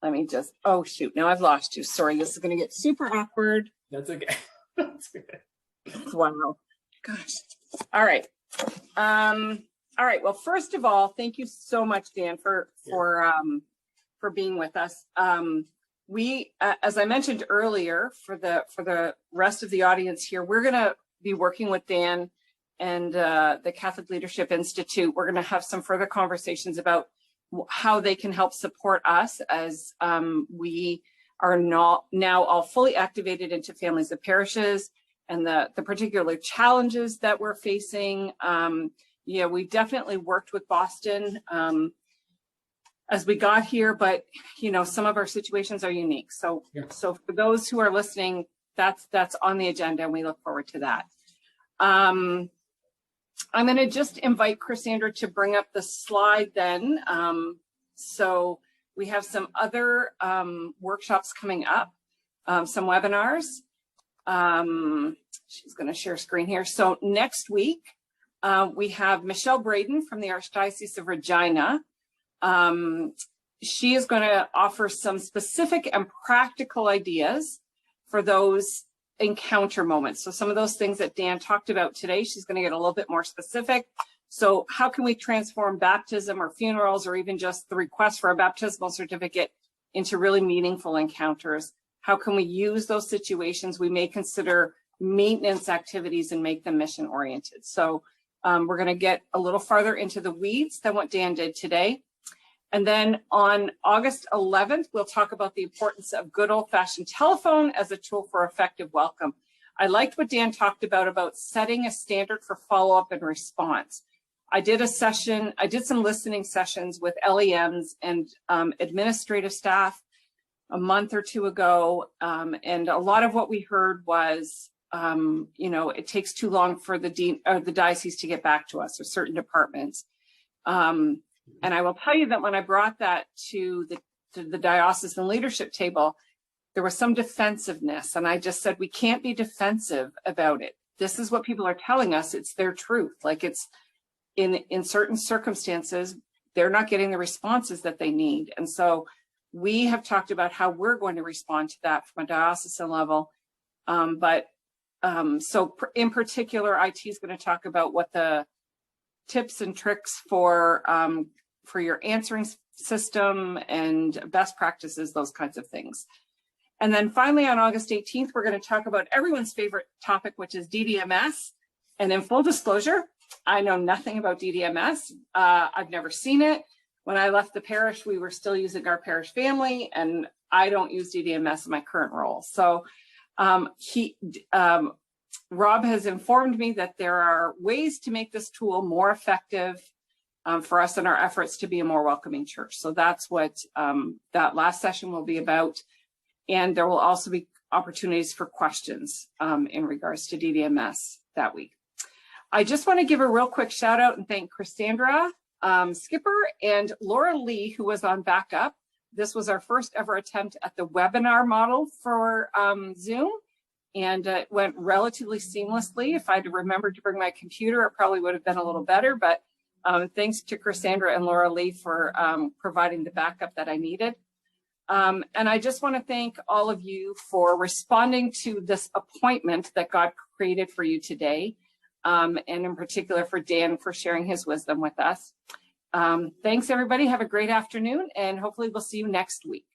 let me just, oh shoot, now I've lost you. Sorry, this is going to get super awkward. That's okay. That's good. Wow. Gosh. All right. All right. Well, first of all, thank you so much, Dan, for being with us. We, as I mentioned earlier, for the rest of the audience here, we're going to be working with Dan and the Catholic Leadership Institute. We're going to have some further conversations about how they can help support us as we are now all fully activated into families of parishes and the particular challenges that we're facing. We definitely worked with Boston as we got here, but some of our situations are unique. So for those who are listening, that's on the agenda, and we look forward to that. I'm going to just invite Cassandra to bring up the slide then. So we have some other workshops coming up, some webinars. She's going to share screen here. So next week, we have Michelle Braden from the Archdiocese of Regina. She is going to offer some specific and practical ideas for those encounter moments. So some of those things that Dan talked about today, she's going to get a little bit more specific. So how can we transform baptism or funerals or even just the request for a baptismal certificate into really meaningful encounters? How can we use those situations we may consider maintenance activities and make them mission oriented? So we're going to get a little farther into the weeds than what Dan did today. And then on August 11th, we'll talk about the importance of good old-fashioned telephone as a tool for effective welcome. I liked what Dan talked about setting a standard for follow-up and response. I did some listening sessions with LEMs and administrative staff a month or two ago. And a lot of what we heard was, it takes too long for the diocese to get back to us or certain departments. And I will tell you that when I brought that to the diocesan leadership table, there was some defensiveness. And I just said, we can't be defensive about it. This is what people are telling us. It's their truth. It's in certain circumstances, they're not getting the responses that they need. And so we have talked about how we're going to respond to that from a diocesan level. So in particular, IT is going to talk about what the tips and tricks for your answering system and best practices, those kinds of things. And then finally, on August 18th, we're going to talk about everyone's favorite topic, which is DDMS. And in full disclosure, I know nothing about DDMS. I've never seen it. When I left the parish, we were still using our parish family, and I don't use DDMS in my current role. So Rob has informed me that there are ways to make this tool more effective for us in our efforts to be a more welcoming church. So that's what that last session will be about. And there will also be opportunities for questions in regards to DDMS that week. I just want to give a real quick shout out and thank Christandra Skipper and Laura Lee, who was on backup. This was our first ever attempt at the webinar model for Zoom, and it went relatively seamlessly. If I'd remembered to bring my computer, it probably would have been a little better, but thanks to Christandra and Laura Lee for providing the backup that I needed. And I just want to thank all of you for responding to this appointment that God created for you today, and in particular for Dan for sharing his wisdom with us. Thanks, everybody. Have a great afternoon, and hopefully we'll see you next week.